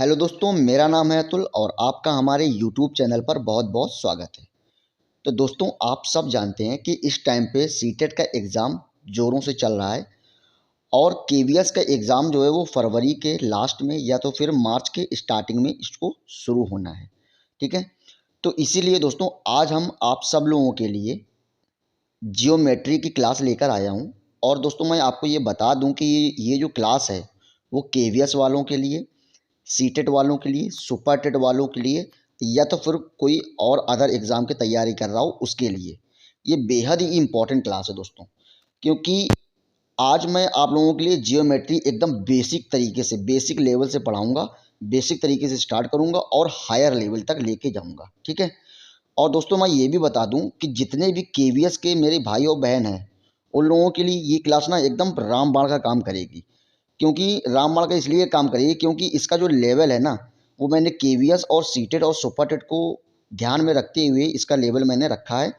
Hello दोस्तों, मेरा नाम है अतुल और आपका हमारे यूट्यूब चैनल पर बहुत बहुत स्वागत है। तो दोस्तों, आप सब जानते हैं कि इस टाइम पे सीटेट का एग्ज़ाम ज़ोरों से चल रहा है और केवीएस का एग्ज़ाम जो है वो फरवरी के लास्ट में या तो फिर मार्च के स्टार्टिंग में इसको शुरू होना है। ठीक है। तो इसीलिए दोस्तों, आज हम आप सब लोगों के लिए जियोमेट्री की क्लास लेकर आया हूँ। और दोस्तों, मैं आपको ये बता दूं कि ये जो क्लास है वो केवीएस वालों के लिए, सीटेट वालों के लिए, सुपर टेट वालों के लिए, या तो फिर कोई और अदर एग्ज़ाम की तैयारी कर रहा हो उसके लिए ये बेहद ही इम्पॉर्टेंट क्लास है दोस्तों। क्योंकि आज मैं आप लोगों के लिए जियोमेट्री एकदम बेसिक तरीके से, बेसिक लेवल से पढ़ाऊंगा, बेसिक तरीके से स्टार्ट करूंगा और हायर लेवल तक लेके जाऊंगा। ठीक है। और दोस्तों, मैं ये भी बता दूं कि जितने भी केवीएस के मेरे भाई और बहन हैं उन लोगों के लिए ये क्लास ना एकदम रामबाण का काम करेगी। क्योंकि रामबाण का इसलिए काम करेगी क्योंकि इसका जो लेवल है ना, वो मैंने केवीएस और सीटेट और सुपरटेट को ध्यान में रखते हुए इसका लेवल मैंने रखा है।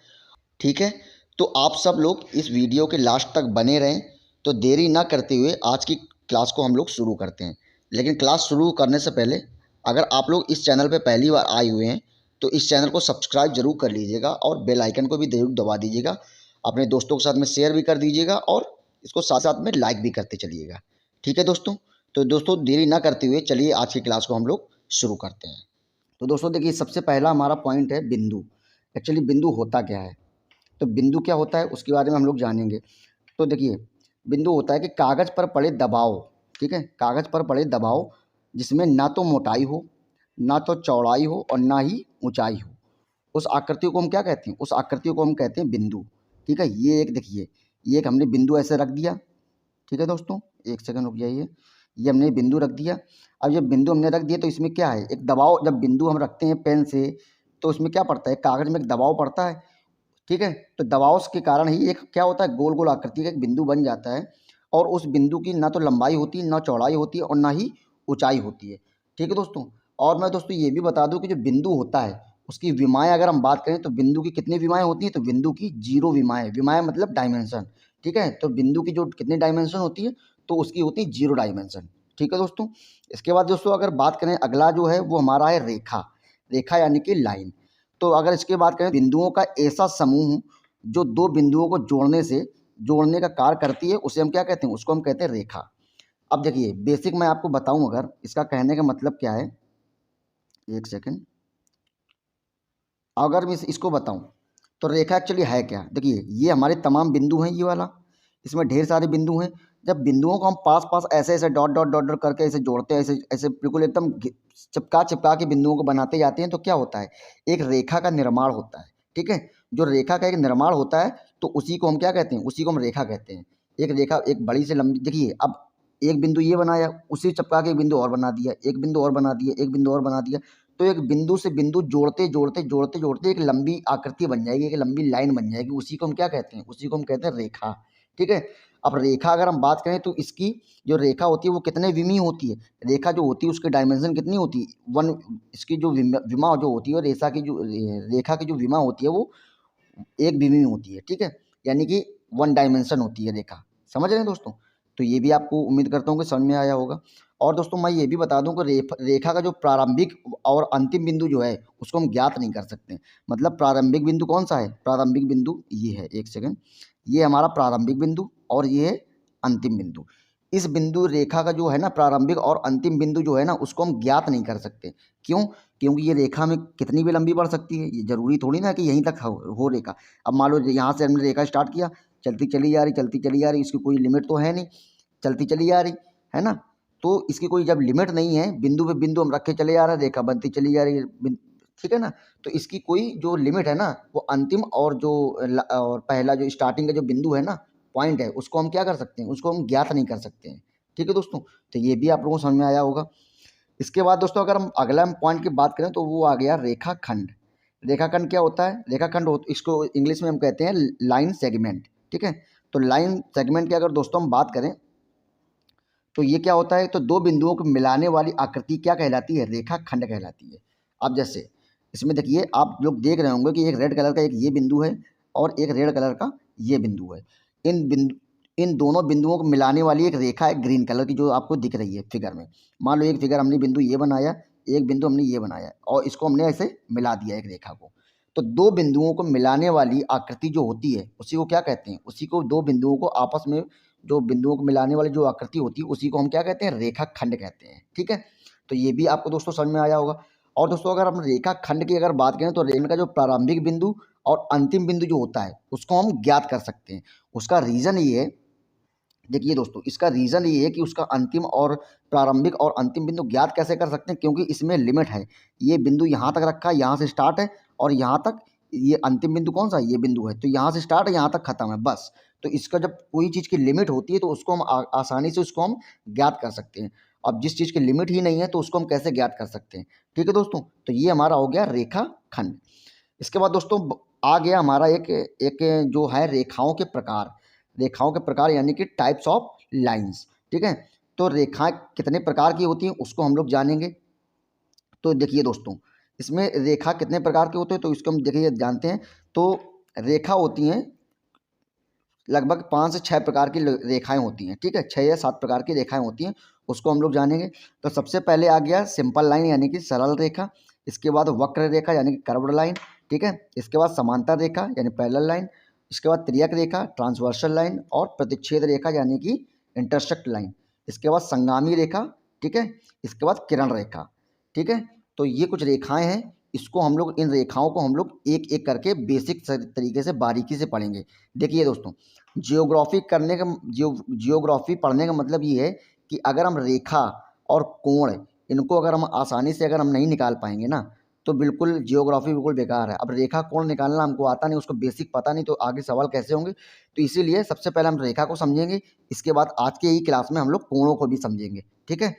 ठीक है। तो आप सब लोग इस वीडियो के लास्ट तक बने रहें। तो देरी ना करते हुए आज की क्लास को हम लोग शुरू करते हैं। लेकिन क्लास शुरू करने से पहले, अगर आप लोग इस चैनल पर पहली बार आए हुए हैं तो इस चैनल को सब्सक्राइब जरूर कर लीजिएगा और बेल आइकन को भी जरूर दबा दीजिएगा। अपने दोस्तों के साथ में शेयर भी कर दीजिएगा और इसको साथ साथ में लाइक भी करते चलिएगा। ठीक है दोस्तों। तो दोस्तों, देरी ना करते हुए चलिए आज की क्लास को हम लोग शुरू करते हैं। तो दोस्तों देखिए, सबसे पहला हमारा पॉइंट है बिंदु। एक्चुअली बिंदु होता क्या है? तो बिंदु क्या होता है उसके बारे में हम लोग जानेंगे। तो देखिए, बिंदु होता है कि कागज़ पर पड़े दबाव, ठीक है, कागज़ पर पड़े दबाव जिसमें ना तो मोटाई हो, ना तो चौड़ाई हो और ना ही ऊंचाई हो, उस आकृति को हम क्या कहते हैं? उस आकृति को हम कहते हैं बिंदु। ठीक है। ये एक देखिए, ये एक हमने बिंदु ऐसे रख दिया। ठीक है दोस्तों, एक सेकंड रुक जाइए। ये हमने बिंदु रख दिया। अब जब बिंदु हमने रख दिया तो इसमें क्या है? एक दबाव। जब बिंदु हम रखते हैं पेन से तो उसमें क्या पड़ता है? कागज़ में एक दबाव पड़ता है। ठीक है। तो दबाव के कारण ही एक क्या होता है? गोल गोल आकृति का एक बिंदु बन जाता है और उस बिंदु की ना तो लंबाई होती है, ना चौड़ाई होती है और ना ही ऊंचाई होती है। ठीक है दोस्तों। और मैं दोस्तों ये भी बता दूं कि जो बिंदु होता है उसकी विमाएं अगर हम बात करें तो बिंदु की कितनी विमाएं होती हैं? तो बिंदु की 0 विमाएं। विमाएं मतलब डायमेंशन। ठीक है। तो बिंदु की जो कितनी डायमेंशन होती है तो उसकी होती है 0 डायमेंशन। ठीक है दोस्तों। इसके बाद दोस्तों अगर बात करें, अगला जो है वो हमारा है रेखा। रेखा यानी कि लाइन। तो अगर इसके बात करें, बिंदुओं का ऐसा समूह जो दो बिंदुओं को जोड़ने का कार्य करती है उसे हम क्या कहते हैं? उसको हम कहते हैं रेखा। अब देखिए, बेसिक मैं आपको बताऊं अगर इसका कहने का मतलब क्या है, एक सेकंड। अगर मैं इसको बताऊं तो रेखा एक्चुअली है क्या? देखिए, ये हमारे तमाम बिंदु हैं, ये वाला, इसमें ढेर सारे बिंदु हैं। जब बिंदुओं को हम पास पास ऐसे ऐसे डॉट डॉट डॉट डॉट करके ऐसे जोड़ते हैं, ऐसे ऐसे बिल्कुल एकदम चिपका चिपका के बिंदुओं को बनाते जाते हैं तो क्या होता है? एक रेखा का निर्माण होता है। ठीक है। जो रेखा का एक निर्माण होता है तो उसी को हम क्या कहते हैं? उसी को हम रेखा कहते हैं। एक रेखा एक बड़ी से लंबी, देखिए अब एक बिंदु ये बनाया, उसी चिपका के एक बिंदु और बना दिया, एक बिंदु और बना दिया, एक बिंदु और बना दिया। तो एक बिंदु से बिंदु जोड़ते जोड़ते जोड़ते जोड़ते एक लंबी आकृति बन जाएगी, एक लंबी लाइन बन जाएगी। उसी को हम क्या कहते हैं? उसी को हम कहते हैं रेखा। ठीक है। अब रेखा अगर हम बात करें तो इसकी जो रेखा होती है वो कितने विमी होती है? रेखा जो होती है उसकी डायमेंशन कितनी होती है? वन। इसकी जो विमा जो होती है, रेखा की जो रेखा की जो विमा होती है वो एक विमी होती है। ठीक है। यानी कि 1 डायमेंशन होती है रेखा। समझ रहे हैं दोस्तों? तो ये भी आपको उम्मीद करता हूँ कि समझ में आया होगा। और दोस्तों मैं ये भी बता दूं कि रेखा का जो प्रारंभिक और अंतिम बिंदु जो है उसको हम ज्ञात नहीं कर सकते। मतलब प्रारंभिक बिंदु कौन सा है? प्रारंभिक बिंदु ये है, एक सेकंड, ये हमारा प्रारंभिक बिंदु और ये है अंतिम बिंदु। इस बिंदु रेखा का जो है ना प्रारंभिक और अंतिम बिंदु जो है ना उसको हम ज्ञात नहीं कर सकते। क्यों? क्योंकि ये रेखा में कितनी भी लंबी बढ़ सकती है, ये जरूरी थोड़ी ना कि यहीं तक हो रेखा। अब मान लो यहाँ से हमने रेखा स्टार्ट किया, चलती चली जा रही, चलती चली जा रही, इसकी कोई लिमिट तो है नहीं, चलती चली जा रही है ना। तो इसकी कोई जब लिमिट नहीं है, बिंदु पे बिंदु हम रख के चले जा रहे हैं, रेखा बनती चली जा रही है, ठीक है ना। तो इसकी कोई जो लिमिट है ना, वो अंतिम और जो और पहला जो स्टार्टिंग का जो बिंदु है ना, पॉइंट है, उसको हम क्या कर सकते हैं? उसको हम ज्ञात नहीं कर सकते हैं। ठीक है दोस्तों। तो ये भी आप लोगों को समझ में आया होगा। इसके बाद दोस्तों अगर हम अगला पॉइंट की बात करें तो वो आ गया रेखाखंड। रेखाखंड क्या होता है? रेखाखंड इसको इंग्लिश में हम कहते हैं लाइन सेगमेंट। ठीक है। तो लाइन सेगमेंट की अगर दोस्तों हम बात करें तो ये क्या होता है? तो दो बिंदुओं को मिलाने वाली आकृति क्या कहलाती है? रेखाखंड कहलाती है। अब जैसे इसमें देखिए, आप लोग देख रहे होंगे कि एक रेड कलर का एक ये बिंदु है और एक रेड कलर का ये बिंदु है। इन बिंदु इन दोनों बिंदुओं को मिलाने वाली एक रेखा है ग्रीन कलर की, जो आपको दिख रही है फिगर में। मान लो एक फिगर हमने बिंदु ये बनाया, एक बिंदु हमने ये बनाया और इसको हमने ऐसे मिला दिया एक रेखा को। तो दो बिंदुओं को मिलाने वाली आकृति जो होती है उसी को क्या कहते हैं? उसी को, दो बिंदुओं को आपस में, जो बिंदुओं को मिलाने वाली जो आकृति होती है उसी को हम क्या कहते हैं? रेखा खंड कहते हैं। ठीक है, तो ये भी आपको दोस्तों समझ में आया होगा। और दोस्तों अगर हम रेखा खंड की अगर बात करें तो रेखा का जो प्रारंभिक बिंदु और अंतिम बिंदु जो होता है उसको हम ज्ञात कर सकते हैं। उसका रीज़न ये है, देखिए दोस्तों, इसका रीज़न ये है कि उसका अंतिम और प्रारंभिक और अंतिम बिंदु ज्ञात कैसे कर सकते हैं, क्योंकि इसमें लिमिट है। ये बिंदु यहाँ तक रखा है, यहाँ से स्टार्ट है और यहाँ तक, ये अंतिम बिंदु कौन सा है? ये बिंदु है। तो यहाँ से स्टार्ट है, यहाँ तक खत्म है, बस। तो इसका जब कोई चीज़ की लिमिट होती है तो उसको हम आसानी से उसको हम ज्ञात कर सकते हैं। अब जिस चीज़ की लिमिट ही नहीं है तो उसको हम कैसे ज्ञात कर सकते हैं? ठीक है दोस्तों, तो ये हमारा हो गया रेखा खंड। इसके बाद दोस्तों आ गया हमारा एक एक जो है रेखाओं के प्रकार। रेखाओं के प्रकार यानी कि टाइप्स ऑफ लाइंस। ठीक है, तो रेखाएं कितने प्रकार की होती हैं उसको हम लोग जानेंगे। तो देखिए दोस्तों, इसमें रेखा कितने प्रकार के होते हैं तो इसको हम देखिए जानते हैं। तो रेखा होती हैं लगभग 5 से 6 प्रकार की रेखाएं होती हैं। ठीक है, 6 या 7 प्रकार की रेखाएं होती हैं, उसको हम लोग जानेंगे। तो सबसे पहले आ गया सिंपल लाइन यानी कि सरल रेखा। इसके बाद वक्र रेखा यानी कि कर्व्ड लाइन। ठीक है, इसके बाद समांतर रेखा यानी पैरेलल लाइन। इसके बाद त्रियक रेखा, ट्रांसवर्सल लाइन और प्रतिच्छेद रेखा यानी कि इंटरसेक्ट लाइन। इसके बाद संगामी रेखा। ठीक है, इसके बाद किरण रेखा। ठीक है, तो ये कुछ रेखाएं हैं, इसको हम लोग, इन रेखाओं को हम लोग एक एक करके बेसिक तरीके से बारीकी से पढ़ेंगे। देखिए दोस्तों, जियोग्राफी पढ़ने का मतलब ये है कि अगर हम रेखा और कोण इनको अगर हम आसानी से अगर हम नहीं निकाल पाएंगे ना, तो बिल्कुल जियोग्राफी बिल्कुल बेकार है। अब रेखा कोण निकालना हमको आता नहीं, उसको बेसिक पता नहीं, तो आगे सवाल कैसे होंगे? तो इसीलिए सबसे पहले हम रेखा को समझेंगे, इसके बाद आज के ही क्लास में हम लोग कोणों को भी समझेंगे। ठीक है,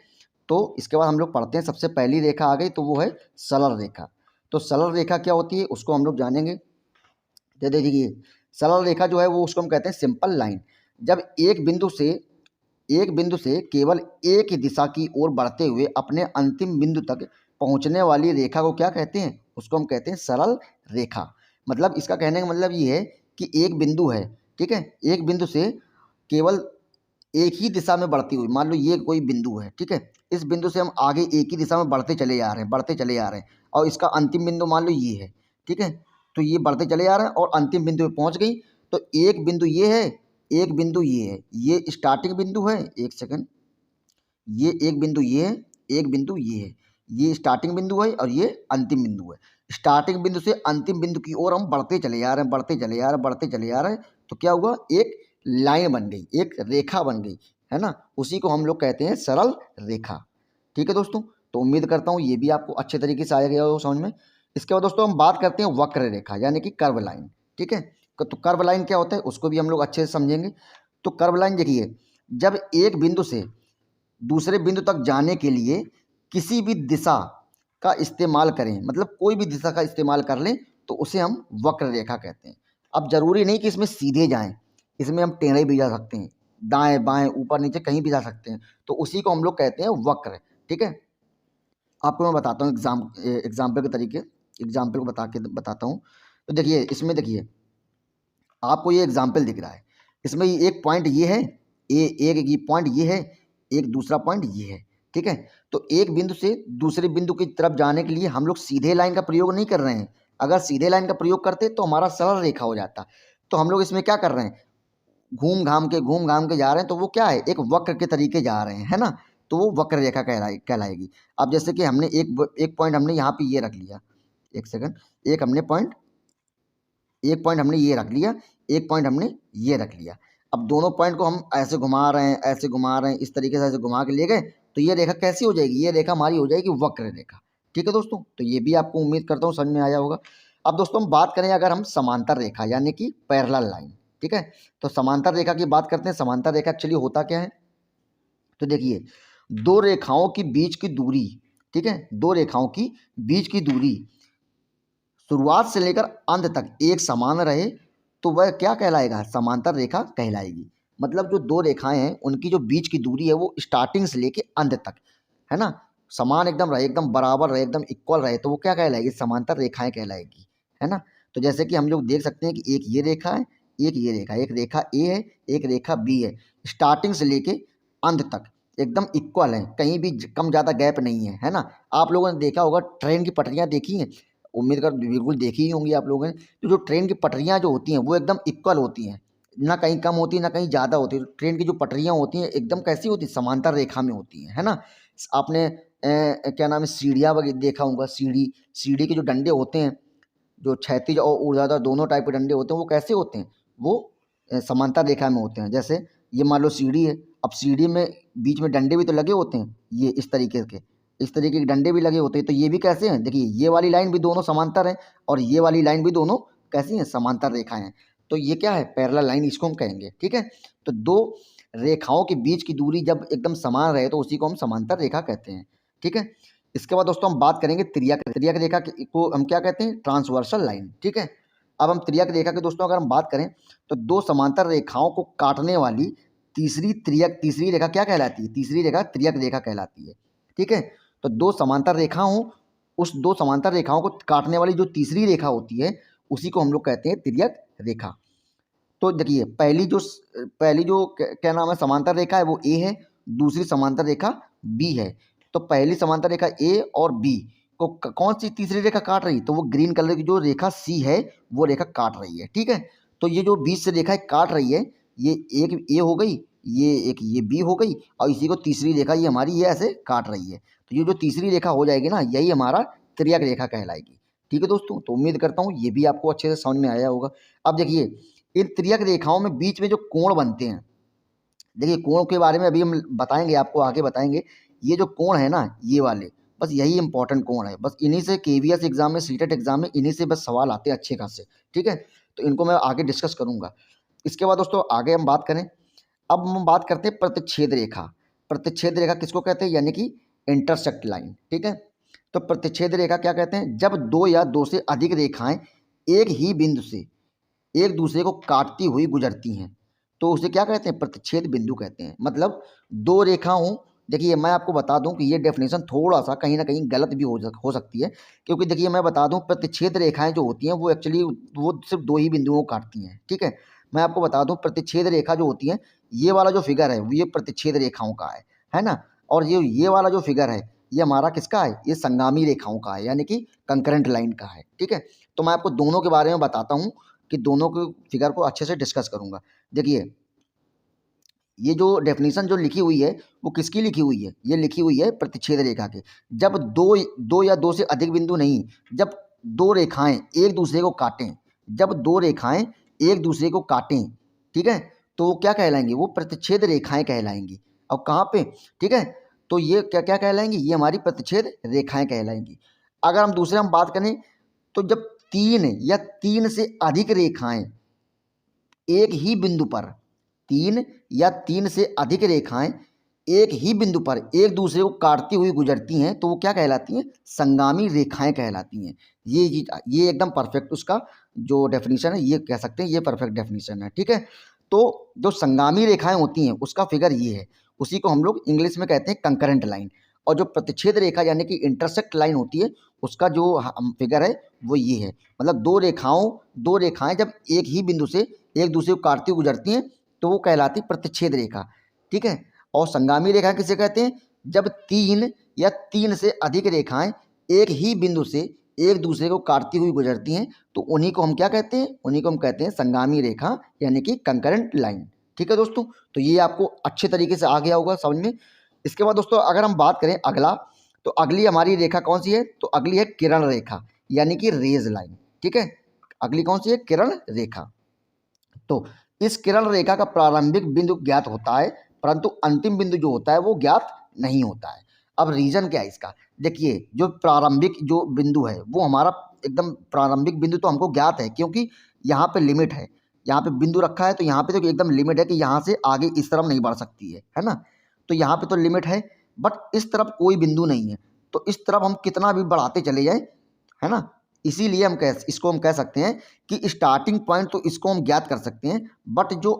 तो इसके बाद हम लोग पढ़ते हैं। सबसे पहली रेखा आ गई तो वो है सरल रेखा। तो सरल रेखा क्या होती है उसको हम लोग जानेंगे। तो देखिए, सरल रेखा जो है वो उसको हम कहते हैं सिंपल लाइन। जब एक बिंदु से केवल एक ही दिशा की ओर बढ़ते हुए अपने अंतिम बिंदु तक पहुंचने वाली रेखा को क्या कहते हैं? उसको हम कहते हैं सरल रेखा। मतलब इसका कहने का मतलब ये है कि एक बिंदु है, ठीक है, एक बिंदु से केवल एक ही दिशा में बढ़ती हुई, मान लो ये कोई बिंदु है, ठीक है, इस बिंदु से हम आगे एक ही दिशा में बढ़ते चले जा रहे हैं, बढ़ते चले जा रहे हैं, और इसका अंतिम बिंदु मान लो ये है। ठीक है, तो ये बढ़ते चले जा रहे हैं और अंतिम बिंदु पे पहुंच गई। तो एक बिंदु ये है, एक बिंदु ये है, ये स्टार्टिंग बिंदु है, एक सेकंड, ये एक बिंदु ये है, एक बिंदु ये है, ये स्टार्टिंग बिंदु है और ये अंतिम बिंदु है। स्टार्टिंग बिंदु से अंतिम बिंदु की ओर हम बढ़ते चले जा रहे हैं, बढ़ते चले जा रहे हैं, बढ़ते चले जा रहे हैं। तो क्या हुआ? एक लाइन बन गई, एक रेखा बन गई, है ना। उसी को हम लोग कहते हैं सरल रेखा। ठीक है दोस्तों, तो उम्मीद करता हूँ ये भी आपको अच्छे तरीके से आया गया हो समझ में। इसके बाद दोस्तों हम बात करते हैं वक्र रेखा यानी कि कर्व लाइन। ठीक है, तो कर्व लाइन क्या होता है उसको भी हम लोग अच्छे से समझेंगे। तो कर्व लाइन देखिए, जब एक बिंदु से दूसरे बिंदु तक जाने के लिए किसी भी दिशा का इस्तेमाल करें, मतलब कोई भी दिशा का इस्तेमाल कर लें, तो उसे हम वक्र रेखा कहते हैं। अब जरूरी नहीं कि इसमें सीधे जाएं, इसमें हम टेढ़े भी जा सकते हैं, दाएं बाएं ऊपर नीचे कहीं भी जा सकते हैं, तो उसी को हम लोग कहते हैं वक्र। ठीक है, आपको मैं बताता हूँ एग्जाम्पल के तरीके, एग्जाम्पल को बताता हूँ। तो देखिए, इसमें देखिए आपको ये एग्जाम्पल दिख रहा है, इसमें ये एक पॉइंट ये है, एक ये पॉइंट ये है, एक दूसरा पॉइंट ये है। ठीक है, तो एक बिंदु से दूसरे बिंदु की तरफ जाने के लिए हम लोग सीधे लाइन का प्रयोग नहीं कर रहे हैं। अगर सीधे लाइन का प्रयोग करते तो हमारा सरल रेखा हो जाता। तो हम लोग इसमें क्या कर रहे हैं? घूम घाम के जा रहे हैं, तो वो क्या है? एक वक्र के तरीके जा रहे हैं, है ना। तो वो वक्र रेखा कहलाएगी। अब जैसे कि हमने एक पॉइंट हमने यहाँ पे ये रख लिया, एक सेकंड, एक पॉइंट हमने ये रख लिया, एक पॉइंट हमने ये रख लिया। अब दोनों पॉइंट को हम ऐसे घुमा रहे हैं, ऐसे घुमा रहे हैं, इस तरीके से ऐसे घुमा के ले गए, तो ये रेखा कैसी हो जाएगी? ये रेखा हमारी हो जाएगी वक्र रेखा। ठीक है दोस्तों, तो ये भी आपको उम्मीद करता हूँ समझ में आया होगा। अब दोस्तों हम बात करें अगर हम समांतर रेखा यानी कि पैरेलल लाइन। ठीक है, तो समांतर रेखा की बात करते हैं। समांतर रेखा एक्चुअली होता क्या है? तो देखिए, दो रेखाओं की बीच की दूरी, ठीक है, दो रेखाओं की बीच की दूरी शुरुआत से लेकर अंत तक एक समान रहे तो वह क्या कहलाएगा? समांतर रेखा कहलाएगी। मतलब जो दो रेखाएं हैं उनकी जो बीच की दूरी है वो स्टार्टिंग से लेके अंत तक, है ना, समान एकदम रहे, एकदम बराबर रहे, एकदम इक्वल रहे, तो वो क्या कहलाएगी? समांतर रेखाएं कहलाएगी, है ना। तो जैसे कि हम लोग देख सकते हैं कि एक ये रेखा है, एक ये रेखा, एक रेखा ए है, एक रेखा बी है, स्टार्टिंग से लेके अंत तक एकदम इक्वल है, कहीं भी कम ज़्यादा गैप नहीं है, है ना। आप लोगों ने देखा होगा ट्रेन की पटरियाँ देखी हैं, उम्मीद कर बिल्कुल देखी ही होंगी आप लोगों ने। तो जो ट्रेन की पटरियाँ जो होती हैं वो एकदम इक्वल होती हैं, ना कहीं कम होती है ना कहीं ज़्यादा होती है। ट्रेन की जो पटरियाँ होती हैं एकदम कैसी होती है, समांतर रेखा में होती हैं, है ना। आपने क्या नाम है, सीढ़ियाँ वगैरह देखा होगा, सीढ़ी के जो डंडे होते हैं, जो क्षैतिज और ऊर्ध्वाधर दोनों टाइप के डंडे होते हैं, वो कैसे होते हैं, वो समांतर रेखा में होते हैं। जैसे ये मान लो सीढ़ी है, अब सीढ़ी में बीच में डंडे भी तो लगे होते हैं, ये इस तरीके के डंडे भी लगे होते हैं। तो ये भी कैसे हैं, देखिए ये वाली लाइन भी दोनों समांतर है और ये वाली लाइन भी दोनों कैसी हैं, समांतर रेखाएं हैं। तो ये क्या है, पैरेलल लाइन इसको हम कहेंगे, ठीक है। तो दो रेखाओं के बीच की दूरी जब एकदम समान रहे तो उसी को हम समांतर रेखा कहते हैं, ठीक है। इसके बाद दोस्तों हम बात करेंगे त्रियक रेखा को हम क्या कहते हैं, ट्रांसवर्सल लाइन, ठीक है। अब हम त्रियक रेखा के दोस्तों अगर हम बात करें तो दो समांतर रेखाओं को काटने वाली तीसरी रेखा क्या कहलाती है, तीसरी रेखा त्रियक रेखा कहलाती है, ठीक है। तो दो समांतर रेखा हो, उस दो समांतर रेखाओं को काटने वाली जो तीसरी रेखा होती है उसी को हम लोग कहते हैं त्रियक रेखा। तो देखिए पहली जो क्या नाम है समांतर रेखा है वो ए है, दूसरी समांतर रेखा बी है। तो पहली समांतर रेखा ए और बी को कौन सी तीसरी रेखा काट रही है, तो वो ग्रीन कलर की जो रेखा सी है वो रेखा काट रही है, ठीक है। तो ये जो बीच से रेखा काट रही है, ये एक ए हो गई, ये एक ये बी हो गई, और इसी को तीसरी रेखा ये हमारी ये ऐसे काट रही है। तो ये जो तीसरी रेखा हो जाएगी ना, यही हमारा त्रियक रेखा कहलाएगी, ठीक है दोस्तों। तो उम्मीद करता हूँ ये भी आपको अच्छे से समझ में आया होगा। अब देखिए इन त्रियक रेखाओं में बीच में जो कोण बनते हैं, देखिए कोण के बारे में अभी हम बताएंगे, आपको आगे बताएंगे। ये जो कोण है ना, ये वाले बस यही इंपॉर्टेंट कोण है, बस इन्हीं से केवीएस एग्जाम में, सीटेट एग्जाम में इन्हीं से बस सवाल आते हैं अच्छे खासे, ठीक है। तो इनको मैं आगे डिस्कस करूंगा। इसके बाद दोस्तों आगे हम बात करें, अब हम बात करते हैं प्रतिच्छेद रेखा। प्रतिच्छेद रेखा किसको कहते हैं, यानी कि इंटरसेक्ट लाइन, ठीक है। तो प्रतिच्छेद रेखा क्या कहते हैं, जब दो या दो से अधिक रेखाएं एक ही बिंदु से एक दूसरे को काटती हुई गुजरती हैं तो उसे क्या कहते हैं, प्रतिच्छेद बिंदु कहते हैं। मतलब दो रेखा हों, देखिए मैं आपको बता दूं कि ये डेफिनेशन थोड़ा सा कहीं ना कहीं गलत भी हो सकती है, क्योंकि देखिए मैं बता दूं प्रतिच्छेद रेखाएं जो होती हैं वो एक्चुअली वो सिर्फ दो ही बिंदुओं को काटती हैं, ठीक है। मैं आपको बता दूं प्रतिच्छेद रेखा जो होती है, ये वाला जो फिगर है ये प्रतिच्छेद रेखाओं का है ना। और ये वाला जो फिगर है ये हमारा किसका है, ये संगामी रेखाओं का है, यानी कि कंकरेंट लाइन का है, ठीक है। तो मैं आपको दोनों के बारे में बताता हूँ कि दोनों के फिगर को अच्छे से डिस्कस करूंगा। देखिए ये जो डेफिनेशन जो लिखी हुई है वो किसकी लिखी हुई है, ये लिखी हुई है प्रतिच्छेद रेखा के। जब दो या दो से अधिक बिंदु नहीं, जब दो रेखाएं एक दूसरे को काटें, जब दो रेखाएं एक दूसरे को काटें, ठीक है, तो वो क्या कहलाएंगी, वो प्रतिच्छेद रेखाएं कहलाएंगी। और कहाँ पे, ठीक है, तो ये क्या क्या कहलाएंगी, ये हमारी प्रतिच्छेद रेखाएं कहलाएंगी। अगर हम दूसरे हम बात करें तो जब तीन से अधिक रेखाएं एक ही बिंदु पर, तीन से अधिक रेखाएं एक ही बिंदु पर एक दूसरे को काटती हुई गुजरती हैं तो वो क्या कहलाती हैं, संगामी रेखाएं कहलाती हैं। ये एकदम परफेक्ट उसका जो डेफिनेशन है ये कह सकते हैं, ये परफेक्ट डेफिनेशन है, ठीक है। तो जो संगामी रेखाएं होती हैं उसका फिगर ये है, उसी को हम लोग इंग्लिश में कहते हैं कंकरेंट लाइन। और जो प्रतिच्छेद रेखा यानी कि इंटरसेक्ट लाइन होती है उसका जो फिगर है वो ये है। मतलब दो रेखाएं जब एक ही बिंदु से एक दूसरे को काटती हुई गुजरती हैं तो वो कहलाती प्रतिच्छेद रेखा, ठीक है। और संगामी रेखा किसे कहते हैं, जब तीन से अधिक रेखाएं एक ही बिंदु से एक दूसरे को काटती हुई गुजरती हैं तो उन्हीं को हम क्या कहते हैं, उन्हीं को हम कहते हैं संगामी रेखा यानी कि कंकरेंट लाइन, ठीक है दोस्तों। तो ये आपको अच्छे तरीके से आ गया होगा समझ में। इसके बाद दोस्तों अगर हम बात करें अगला, तो अगली हमारी रेखा कौन सी है, तो अगली है किरण रेखा यानी कि रेज लाइन, ठीक है। अगली कौन सी है, किरण रेखा। तो इस किरण रेखा का प्रारंभिक बिंदु ज्ञात होता है परंतु अंतिम बिंदु जो होता है वो ज्ञात नहीं होता है। अब रीजन क्या है इसका, देखिए जो प्रारंभिक जो बिंदु है वो हमारा एकदम प्रारंभिक बिंदु तो हमको ज्ञात है, क्योंकि यहाँ पे लिमिट है, यहाँ पे बिंदु रखा है तो यहाँ पे तो एकदम लिमिट है कि यहाँ से आगे इस तरफ नहीं बढ़ सकती है ना। तो यहाँ पे तो लिमिट है, बट इस तरफ कोई बिंदु नहीं है, तो इस तरफ हम कितना भी बढ़ाते चले जाएं, है ना। इसीलिए इसको हम कह सकते हैं कि स्टार्टिंग पॉइंट तो इसको हम ज्ञात कर सकते हैं, बट जो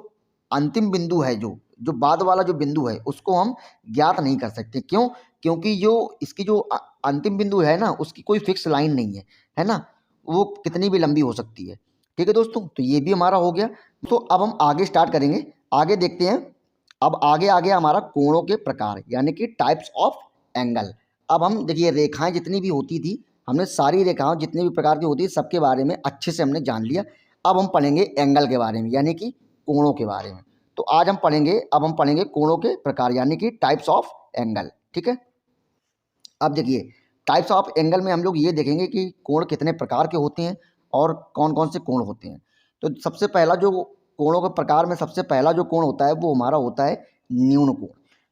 अंतिम बिंदु है, जो बाद वाला जो बिंदु है उसको हम ज्ञात नहीं कर सकते। क्यों, क्योंकि जो इसकी जो अंतिम बिंदु है ना उसकी कोई फिक्स लाइन नहीं है ना, वो कितनी भी लंबी हो सकती है, ठीक है दोस्तों। तो ये भी हमारा हो गया तो अब हम आगे स्टार्ट करेंगे, आगे देखते हैं। अब आगे आ गया हमारा कोणों के प्रकार यानी कि टाइप्स ऑफ एंगल। अब हम देखिए रेखाएं जितनी भी होती थी, हमने सारी रेखाओं जितनी भी प्रकार की होती है सबके बारे में अच्छे से हमने जान लिया। अब हम पढ़ेंगे एंगल के बारे में यानी कि कोणों के बारे में। तो आज हम पढ़ेंगे, अब हम पढ़ेंगे कोणों के प्रकार यानी कि टाइप्स ऑफ एंगल। ठीक है, अब देखिए टाइप्स ऑफ एंगल में हम लोग ये देखेंगे कि कोण कितने प्रकार के होते हैं और कौन कौन से कोण होते हैं। तो सबसे पहला जो कोणों के प्रकार में सबसे पहला जो कोण होता है वो हमारा होता है न्यून कोण।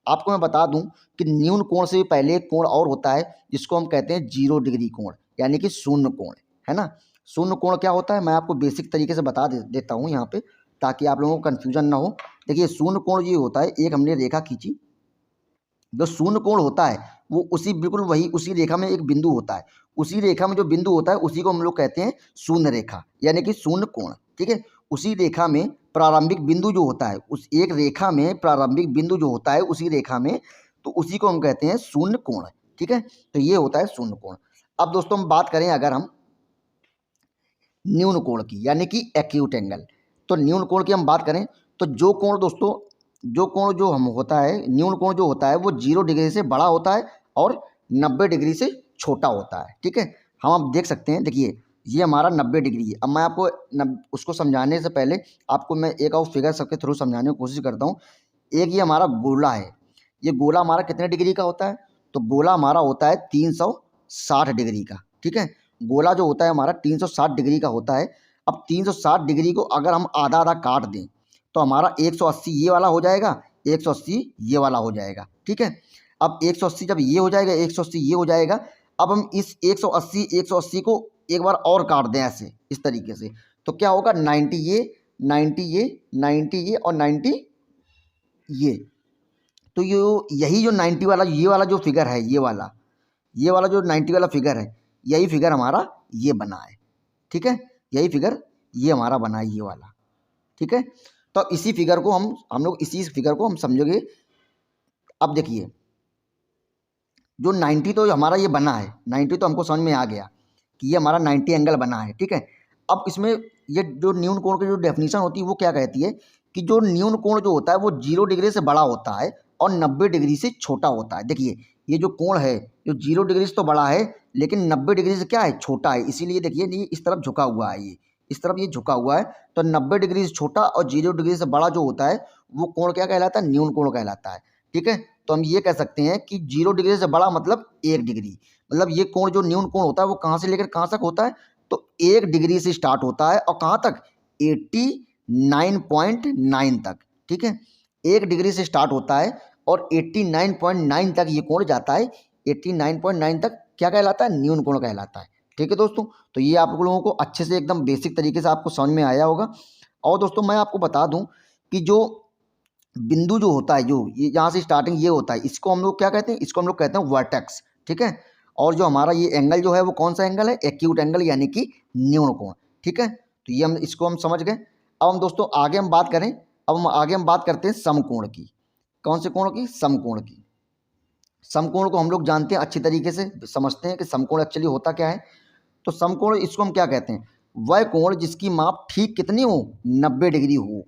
आपको मैं बता दूं कि न्यून कोण से भी पहले एक कोण और होता है जिसको हम कहते हैं 0 डिग्री कोण यानी कि शून्य कोण, है ना। शून्य कोण क्या होता है मैं आपको बेसिक तरीके से बता देता हूँ यहाँ पे, ताकि आप लोगों को कन्फ्यूजन ना हो। देखिए शून्य कोण ये होता है, एक हमने रेखा खींची, जो शून्य कोण होता है वो उसी बिल्कुल वही उसी रेखा में एक बिंदु होता है, उसी रेखा में जो बिंदु होता है उसी को हम लोग कहते हैं शून्य रेखा यानी कि शून्य कोण। ठीक है, उसी रेखा में प्रारंभिक बिंदु जो होता है, उस एक रेखा में प्रारंभिक बिंदु जो होता है उसी रेखा में, तो उसी को हम कहते हैं शून्य कोण। ठीक है, तो ये होता है शून्य कोण। अब दोस्तों हम बात करें अगर हम न्यून कोण की यानी कि एक्यूट एंगल, तो न्यून कोण की हम बात करें तो जो कोण दोस्तों, जो कोण जो हम होता है न्यून कोण जो होता है वो 0 डिग्री से बड़ा होता है और 90 डिग्री से छोटा होता है। ठीक है, हम आप देख सकते हैं, देखिए ये हमारा 90 डिग्री है। अब मैं आपको उसको समझाने से पहले आपको मैं एक और फिगर सबके थ्रू समझाने की कोशिश करता हूँ। एक ये हमारा गोला है, ये गोला हमारा कितने डिग्री का होता है, तो गोला हमारा होता है 360 डिग्री का। ठीक है, गोला जो होता है हमारा 360 डिग्री का होता है। अब 360 डिग्री को अगर हम आधा आधा काट दें तो हमारा 180 ये वाला हो जाएगा, 180 ये वाला हो जाएगा। ठीक है, अब 180 जब ये हो जाएगा, 180 ये हो जाएगा। अब हम इस 180 को एक बार और काट दें ऐसे इस तरीके से, तो क्या होगा 90 ये, 90 ये, 90 ये और 90 ये। तो यही जो 90 वाला ये वाला जो फिगर है, ये वाला जो 90 वाला फिगर है, यही फिगर हमारा ये बना है। ठीक है, यही फिगर ये हमारा बना है ये वाला। ठीक है, तो इसी फिगर को हम लोग इसी फिगर को हम समझोगे। अब देखिए जो 90 तो हमारा ये बना है, 90 तो हमको समझ में आ गया कि ये हमारा 90 एंगल बना है। ठीक है, अब इसमें ये जो न्यून कोण की जो डेफिनेशन होती है वो क्या कहती है कि जो न्यून कोण जो होता है वो 0 डिग्री से बड़ा होता है और 90 डिग्री से छोटा होता है। देखिए ये जो कोण है जो 0 डिग्री से तो बड़ा है लेकिन 90 डिग्री से क्या है, छोटा है। इसीलिए देखिए ये इस तरफ झुका हुआ है, ये इस तरफ ये झुका हुआ है। तो 90 डिग्री से छोटा और 0 डिग्री से बड़ा जो होता है वो कोण क्या कहलाता है, न्यून कोण कहलाता है। ठीक है, तो हम ये कह सकते हैं कि 0 डिग्री से बड़ा मतलब 1 डिग्री, मतलब ये कोण जो न्यून कोण होता है वो कहाँ से लेकर कहाँ तक होता है, तो 1 डिग्री से स्टार्ट होता है और कहाँ तक, 89.9 तक। ठीक है, 1 डिग्री से स्टार्ट होता है और 89.9 तक ये कोण जाता है। 89.9 तक क्या कहलाता है, न्यून कोण कहलाता है। ठीक है दोस्तों, तो ये आप लोगों को अच्छे से एकदम बेसिक तरीके से आपको समझ में आया होगा। और दोस्तों मैं आपको बता दूं कि जो बिंदु जो होता है, जो ये यहाँ से स्टार्टिंग ये होता है, इसको हम लोग क्या कहते हैं, इसको हम लोग कहते हैं वर्टेक्स। ठीक है, और जो हमारा ये एंगल जो है वो कौन सा एंगल है, एक्यूट एंगल यानी कि न्यून कोण। ठीक है, तो ये हम इसको हम समझ गए। अब हम दोस्तों आगे हम बात करें, अब हम आगे हम बात करते हैं समकोण की। कौन से कोण की, समकोण की। समकोण को हम लोग जानते हैं, अच्छी तरीके से समझते हैं कि समकोण एक्चुअली होता क्या है। तो समकोण इसको हम क्या कहते हैं, वह कोण जिसकी माप ठीक कितनी हो, 90 डिग्री हो।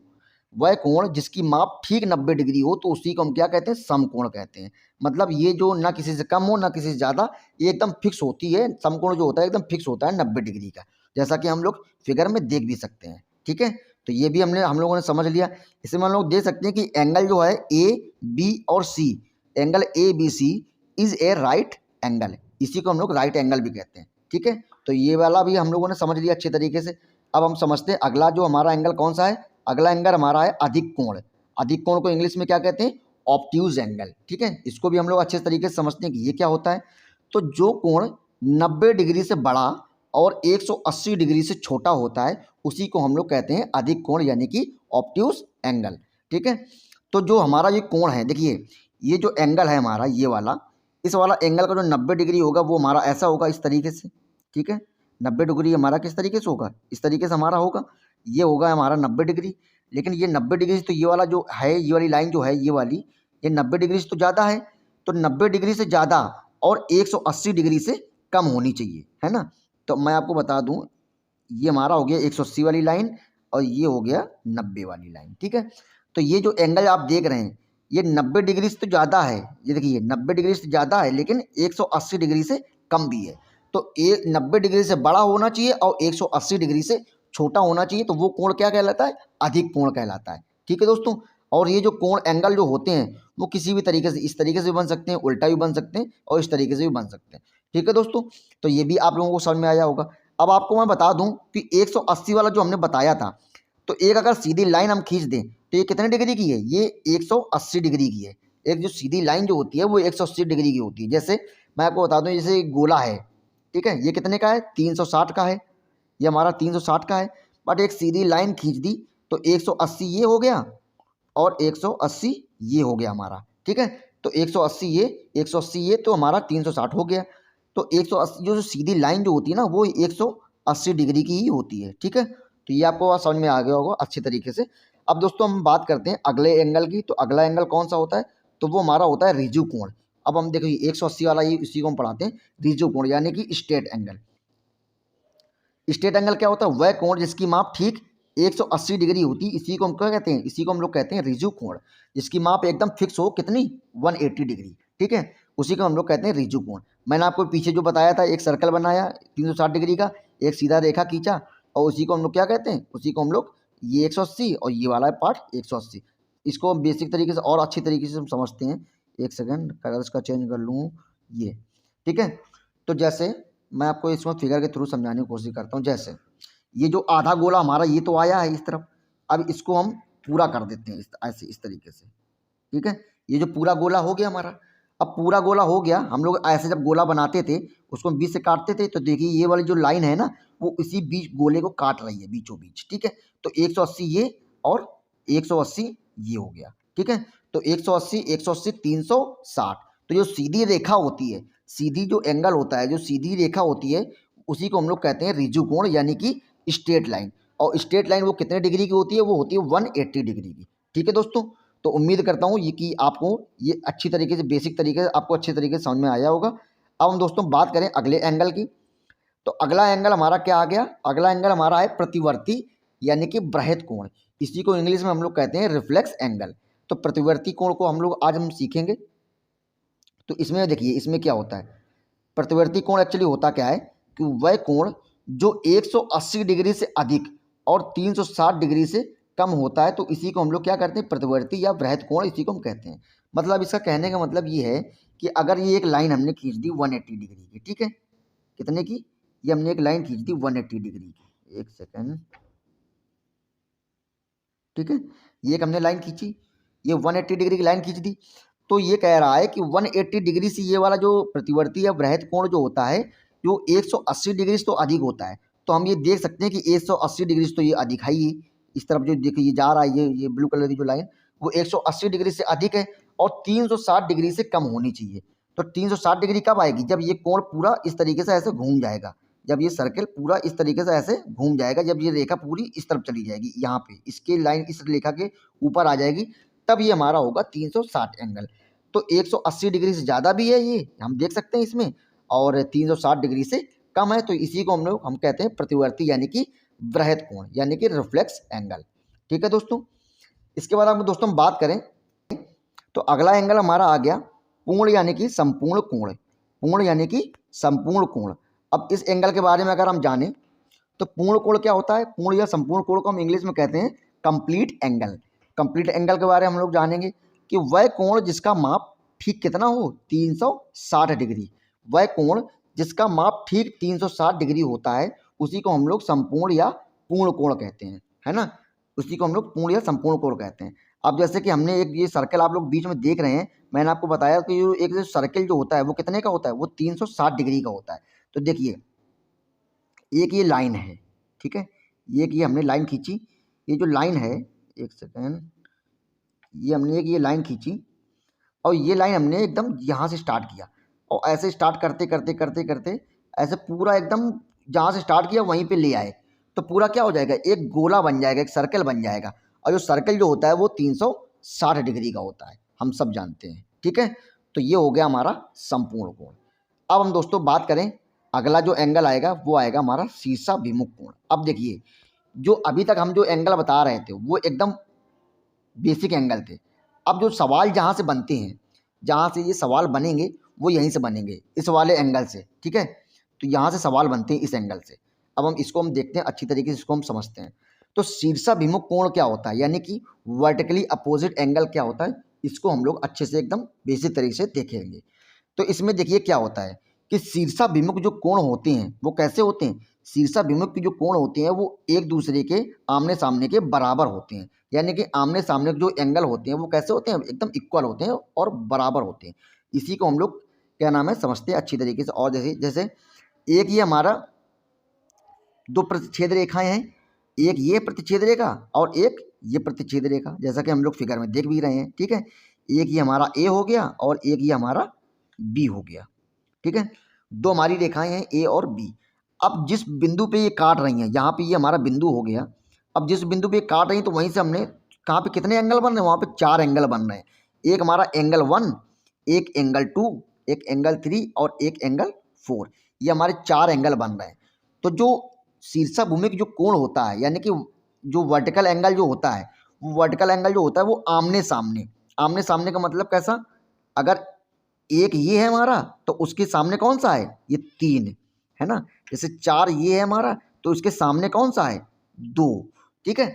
वह कोण जिसकी माप ठीक 90 डिग्री हो तो उसी को हम क्या कहते हैं, समकोण कहते हैं। मतलब ये जो ना किसी से कम हो ना किसी से ज़्यादा, ये एकदम फिक्स होती है। समकोण जो होता है एकदम फिक्स होता है 90 डिग्री का, जैसा कि हम लोग फिगर में देख भी सकते हैं। ठीक है, तो ये भी हम लोगों ने समझ लिया। इसमें हम लोग देख सकते हैं कि एंगल जो है ए बी और C, angle A B C is a right angle, इसी को हम लोग राइट एंगल भी कहते हैं। ठीक है, तो ये वाला भी हम लोगों ने समझ लिया अच्छे तरीके से। अब हम समझते हैं अगला जो हमारा एंगल कौन सा है। अगला एंगल हमारा है अधिक कोण। अधिक कोण को इंग्लिश में क्या कहते हैं, ऑब्ट्यूज एंगल। ठीक है, इसको भी हम लोग अच्छे तरीके से समझते हैं कि ये क्या होता है। तो जो कोण 90 डिग्री से बड़ा और 180 डिग्री से छोटा होता है उसी को हम लोग कहते हैं अधिक कोण यानी कि ऑब्ट्यूज एंगल। ठीक है, तो जो हमारा ये कोण है, देखिए ये जो एंगल है हमारा ये वाला, इस वाला एंगल का जो 90 डिग्री होगा वो हमारा ऐसा होगा, इस तरीके से। ठीक है, 90 डिग्री हमारा किस तरीके से होगा, इस तरीके से हमारा होगा। ये होगा हमारा 90 डिग्री। लेकिन ये 90 डिग्री से तो ये वाला जो है, ये वाली लाइन जो है ये वाली, ये 90 डिग्री से तो ज़्यादा है। तो 90 डिग्री से ज़्यादा और 180 डिग्री से कम होनी चाहिए, है ना। तो मैं आपको बता दूं, ये हमारा हो गया 180 वाली लाइन और ये हो गया 90 वाली लाइन। ठीक है, तो ये जो एंगल आप देख रहे हैं ये 90 डिग्री से तो ज़्यादा है, ये देखिए 90 डिग्री से ज़्यादा है, लेकिन 180 डिग्री से कम भी है। तो 90 डिग्री से बड़ा होना चाहिए और 180 डिग्री से छोटा होना चाहिए, तो वो कोण क्या कहलाता है? अधिक कोण कहलाता है। ठीक है दोस्तों, और ये जो कोण एंगल जो होते हैं वो किसी भी तरीके से, इस तरीके से भी बन सकते हैं, उल्टा भी बन सकते हैं और इस तरीके से भी बन सकते हैं। ठीक है दोस्तों, तो ये भी आप लोगों को समझ में आया होगा। अब आपको मैं बता दूं कि 180 वाला जो हमने बताया था, तो एक अगर सीधी लाइन हम खींच दें तो ये कितने डिग्री की है? ये 180 डिग्री की है। एक जो सीधी लाइन जो होती है वो 180 डिग्री की होती है। जैसे मैं आपको बता दूं, जैसे गोला है, ठीक है, ये कितने का है? 360 का है, ये हमारा 360 का है। बट एक सीधी लाइन खींच दी तो 180 ये हो गया और 180 ये हो गया हमारा। ठीक है, तो 180 ये, 180 ये, तो हमारा 360 हो गया। तो 180 जो सीधी लाइन जो होती है ना वो 180 डिग्री की ही होती है। ठीक है, तो ये आपको समझ में आ गया होगा अच्छी तरीके से। अब दोस्तों हम बात करते हैं अगले एंगल की। तो अगला एंगल कौन सा होता है? तो वो हमारा होता है रिजु कोण। अब हम देखो 180 वाला ये, इसी को हम पढ़ाते हैं रिजु कोण, यानी कि स्ट्रेट एंगल। स्ट्रेट एंगल क्या होता है? वह कोण जिसकी माप ठीक 180 डिग्री होती है, इसी को हम क्या कहते हैं? इसी को हम लोग कहते हैं रिजु कोण। जिसकी माप एकदम फिक्स हो, कितनी? 180 डिग्री। ठीक है, उसी को हम लोग कहते हैं रिजु कोण। मैंने आपको पीछे जो बताया था, एक सर्कल बनाया 360 डिग्री का, एक सीधा रेखा खींचा, और उसी को हम लोग क्या कहते हैं? उसी को हम लोग, ये 180 और ये वाला पार्ट 180, इसको हम बेसिक तरीके से और अच्छी तरीके से हम समझते हैं। एक सेकेंड, कलर इसका चेंज कर लूँ, ये। ठीक है, तो जैसे मैं आपको इसमें फिगर के थ्रू समझाने की कोशिश करता हूँ। जैसे ये जो आधा गोला हमारा ये तो आया है इस तरफ, अब इसको हम पूरा कर देते हैं ऐसे, इस तरीके से। ठीक है, ये जो पूरा गोला हो गया हमारा। अब पूरा गोला हो गया, हम लोग ऐसे जब गोला बनाते थे उसको हम बीच से काटते थे, तो देखिए ये वाली जो लाइन है ना वो इसी बीच गोले को काट रही है, बीचों बीच। ठीक है, तो 180 ये और 180 ये हो गया। ठीक है, तो 180, 180, 360। तो जो सीधी रेखा होती है, सीधी जो एंगल होता है, जो सीधी रेखा होती है, उसी को हम लोग कहते हैं रिजु कोण, यानी कि स्ट्रेट लाइन। और स्ट्रेट लाइन वो कितने डिग्री की होती है? वो होती है 180 डिग्री की। ठीक है दोस्तों, तो उम्मीद करता हूँ ये कि आपको ये अच्छी तरीके से, बेसिक तरीके से आपको अच्छे तरीके से समझ में आया होगा। अब हम दोस्तों बात करें अगले एंगल की। तो अगला एंगल हमारा क्या आ गया? अगला एंगल हमारा है प्रतिवर्ती, यानी कि बृहत कोण। इसी को इंग्लिश में हम लोग कहते हैं रिफ्लेक्स एंगल। तो प्रतिवर्ती कोण को आज हम सीखेंगे। तो इसमें देखिए, इसमें क्या होता है? प्रतिवर्ती कोण एक्चुअली होता क्या है कि वह कोण जो 180 डिग्री से अधिक और 360 डिग्री से कम होता है, तो इसी को हम लोग क्या करते हैं? प्रतिवर्ती या बृहत कोण, इसी को हम कहते हैं। मतलब इसका कहने का मतलब ये है कि अगर ये एक लाइन हमने खींच दी 180 डिग्री की, ठीक है, कितने की? ये हमने एक लाइन खींच दी 180 डिग्री की। एक सेकेंड, ठीक है, ये एक हमने लाइन खींची, ये 180 डिग्री की लाइन खींच दी। तो ये कह रहा है कि 180 डिग्री से ये वाला जो प्रतिवर्ती या बृहत कोण जो होता है, जो 180 डिग्री से तो अधिक होता है। तो हम ये देख सकते हैं कि 180 डिग्री से तो ये अधिक है ही। इस तरफ जो देखिए ये जा रहा है, ये ब्लू कलर की जो लाइन, वो 180 डिग्री से अधिक है और 360 डिग्री से कम होनी चाहिए। तो 360 डिग्री कब आएगी? जब ये कोण पूरा इस तरीके से ऐसे घूम जाएगा, जब ये सर्कल पूरा इस तरीके से ऐसे घूम जाएगा, जब ये रेखा पूरी इस तरफ चली जाएगी, यहाँ पे इसके लाइन इस रेखा के ऊपर आ जाएगी, तब ये हमारा होगा 360 एंगल। तो 180 डिग्री से ज़्यादा भी है, ये हम देख सकते हैं इसमें, और 360 डिग्री से कम है। तो इसी को हम कहते हैं प्रतिवर्ती, यानी कि बृहत कोण, यानी कि रिफ्लेक्स एंगल। ठीक है दोस्तों, इसके बाद हम दोस्तों बात करें तो अगला एंगल हमारा आ गया पूर्ण, यानी कि संपूर्ण कोण। पूर्ण यानी कि संपूर्ण कोण। अब इस एंगल के बारे में अगर हम जानें तो पूर्ण कोण क्या होता है? पूर्ण या संपूर्ण कोण को हम इंग्लिश में कहते हैं कंप्लीट एंगल। कंप्लीट एंगल के बारे में हम लोग जानेंगे कि वह कोण जिसका माप ठीक कितना हो? 360 डिग्री। वह कोण जिसका माप ठीक 360 डिग्री होता है, उसी को हम लोग संपूर्ण या पूर्ण कोण कहते हैं, है ना? उसी को हम लोग पूर्ण या संपूर्ण कोण कहते हैं। अब जैसे कि हमने एक ये सर्कल आप लोग बीच में देख रहे हैं, मैंने आपको बताया कि एक जो सर्कल जो होता है वो कितने का होता है? वो 360 डिग्री का होता है। तो देखिए, एक ये लाइन है, ठीक है, ये कि हमने लाइन खींची, ये जो लाइन है, एक सेकेंड, ये हमने एक ये लाइन खींची और ये लाइन हमने एकदम यहाँ से स्टार्ट किया और ऐसे स्टार्ट करते करते करते करते ऐसे पूरा एकदम जहाँ से स्टार्ट किया वहीं पे ले आए, तो पूरा क्या हो जाएगा? एक गोला बन जाएगा, एक सर्कल बन जाएगा। और जो सर्कल जो होता है वो 360 डिग्री का होता है, हम सब जानते हैं। ठीक है, तो ये हो गया हमारा संपूर्ण कोण। अब हम दोस्तों बात करें, अगला जो एंगल आएगा वो आएगा हमारा शीर्षाभिमुख कोण। अब देखिए, जो अभी तक हम जो एंगल बता रहे थे वो एकदम बेसिक एंगल थे। अब जो सवाल जहाँ से बनते हैं, जहाँ से ये सवाल बनेंगे वो यहीं से बनेंगे, इस वाले एंगल से, ठीक है। तो यहाँ से सवाल बनते हैं इस एंगल से। अब हम देखते हैं अच्छी तरीके से, इसको हम समझते हैं। तो शीर्षाभिमुख कोण क्या होता है, यानी कि वर्टिकली अपोजिट एंगल क्या होता है, इसको हम लोग अच्छे से एकदम बेसिक तरीके से देखेंगे। तो इसमें देखिए क्या होता है कि शीर्षाभिमुख जो कोण होते हैं वो कैसे होते हैं। शीर्षाभिमुख के जो कोण होते हैं वो एक दूसरे के आमने सामने के बराबर होते हैं, यानी कि आमने सामने के जो एंगल होते हैं वो कैसे होते हैं, एकदम इक्वल होते हैं और बराबर होते हैं। इसी को हम लोग क्या नाम है समझते हैं अच्छी तरीके से। और जैसे जैसे एक ये हमारा दो प्रतिच्छेद रेखाएं हैं, एक ये प्रतिच्छेद रेखा और एक ये प्रतिच्छेद रेखा, जैसा कि हम लोग फिगर में देख भी रहे हैं, ठीक है। एक ये हमारा ए हो गया और एक ये हमारा बी हो गया, ठीक है। दो हमारी रेखाएं हैं ए और बी। अब जिस बिंदु पे ये काट रही हैं, यहाँ पे ये हमारा बिंदु हो गया। अब जिस बिंदु पे काट रही हैं तो वहीं से हमने कहाँ पे कितने एंगल बन रहे हैं, वहाँ पे 4 एंगल बन रहे हैं। एक हमारा एंगल 1, एक एंगल 2, एक एंगल 3 और एक एंगल 4। ये हमारे 4 एंगल बन रहे हैं। तो जो शीर्षाभूमिक जो कोण होता है, यानी कि जो वर्टिकल एंगल जो होता है, वो वर्टिकल एंगल जो होता है वो आमने सामने। आमने सामने का मतलब कैसा, अगर एक ये है हमारा तो उसके सामने कौन सा है, ये 3 है ना। जैसे 4 ये है हमारा तो उसके सामने कौन सा है, 2, ठीक है।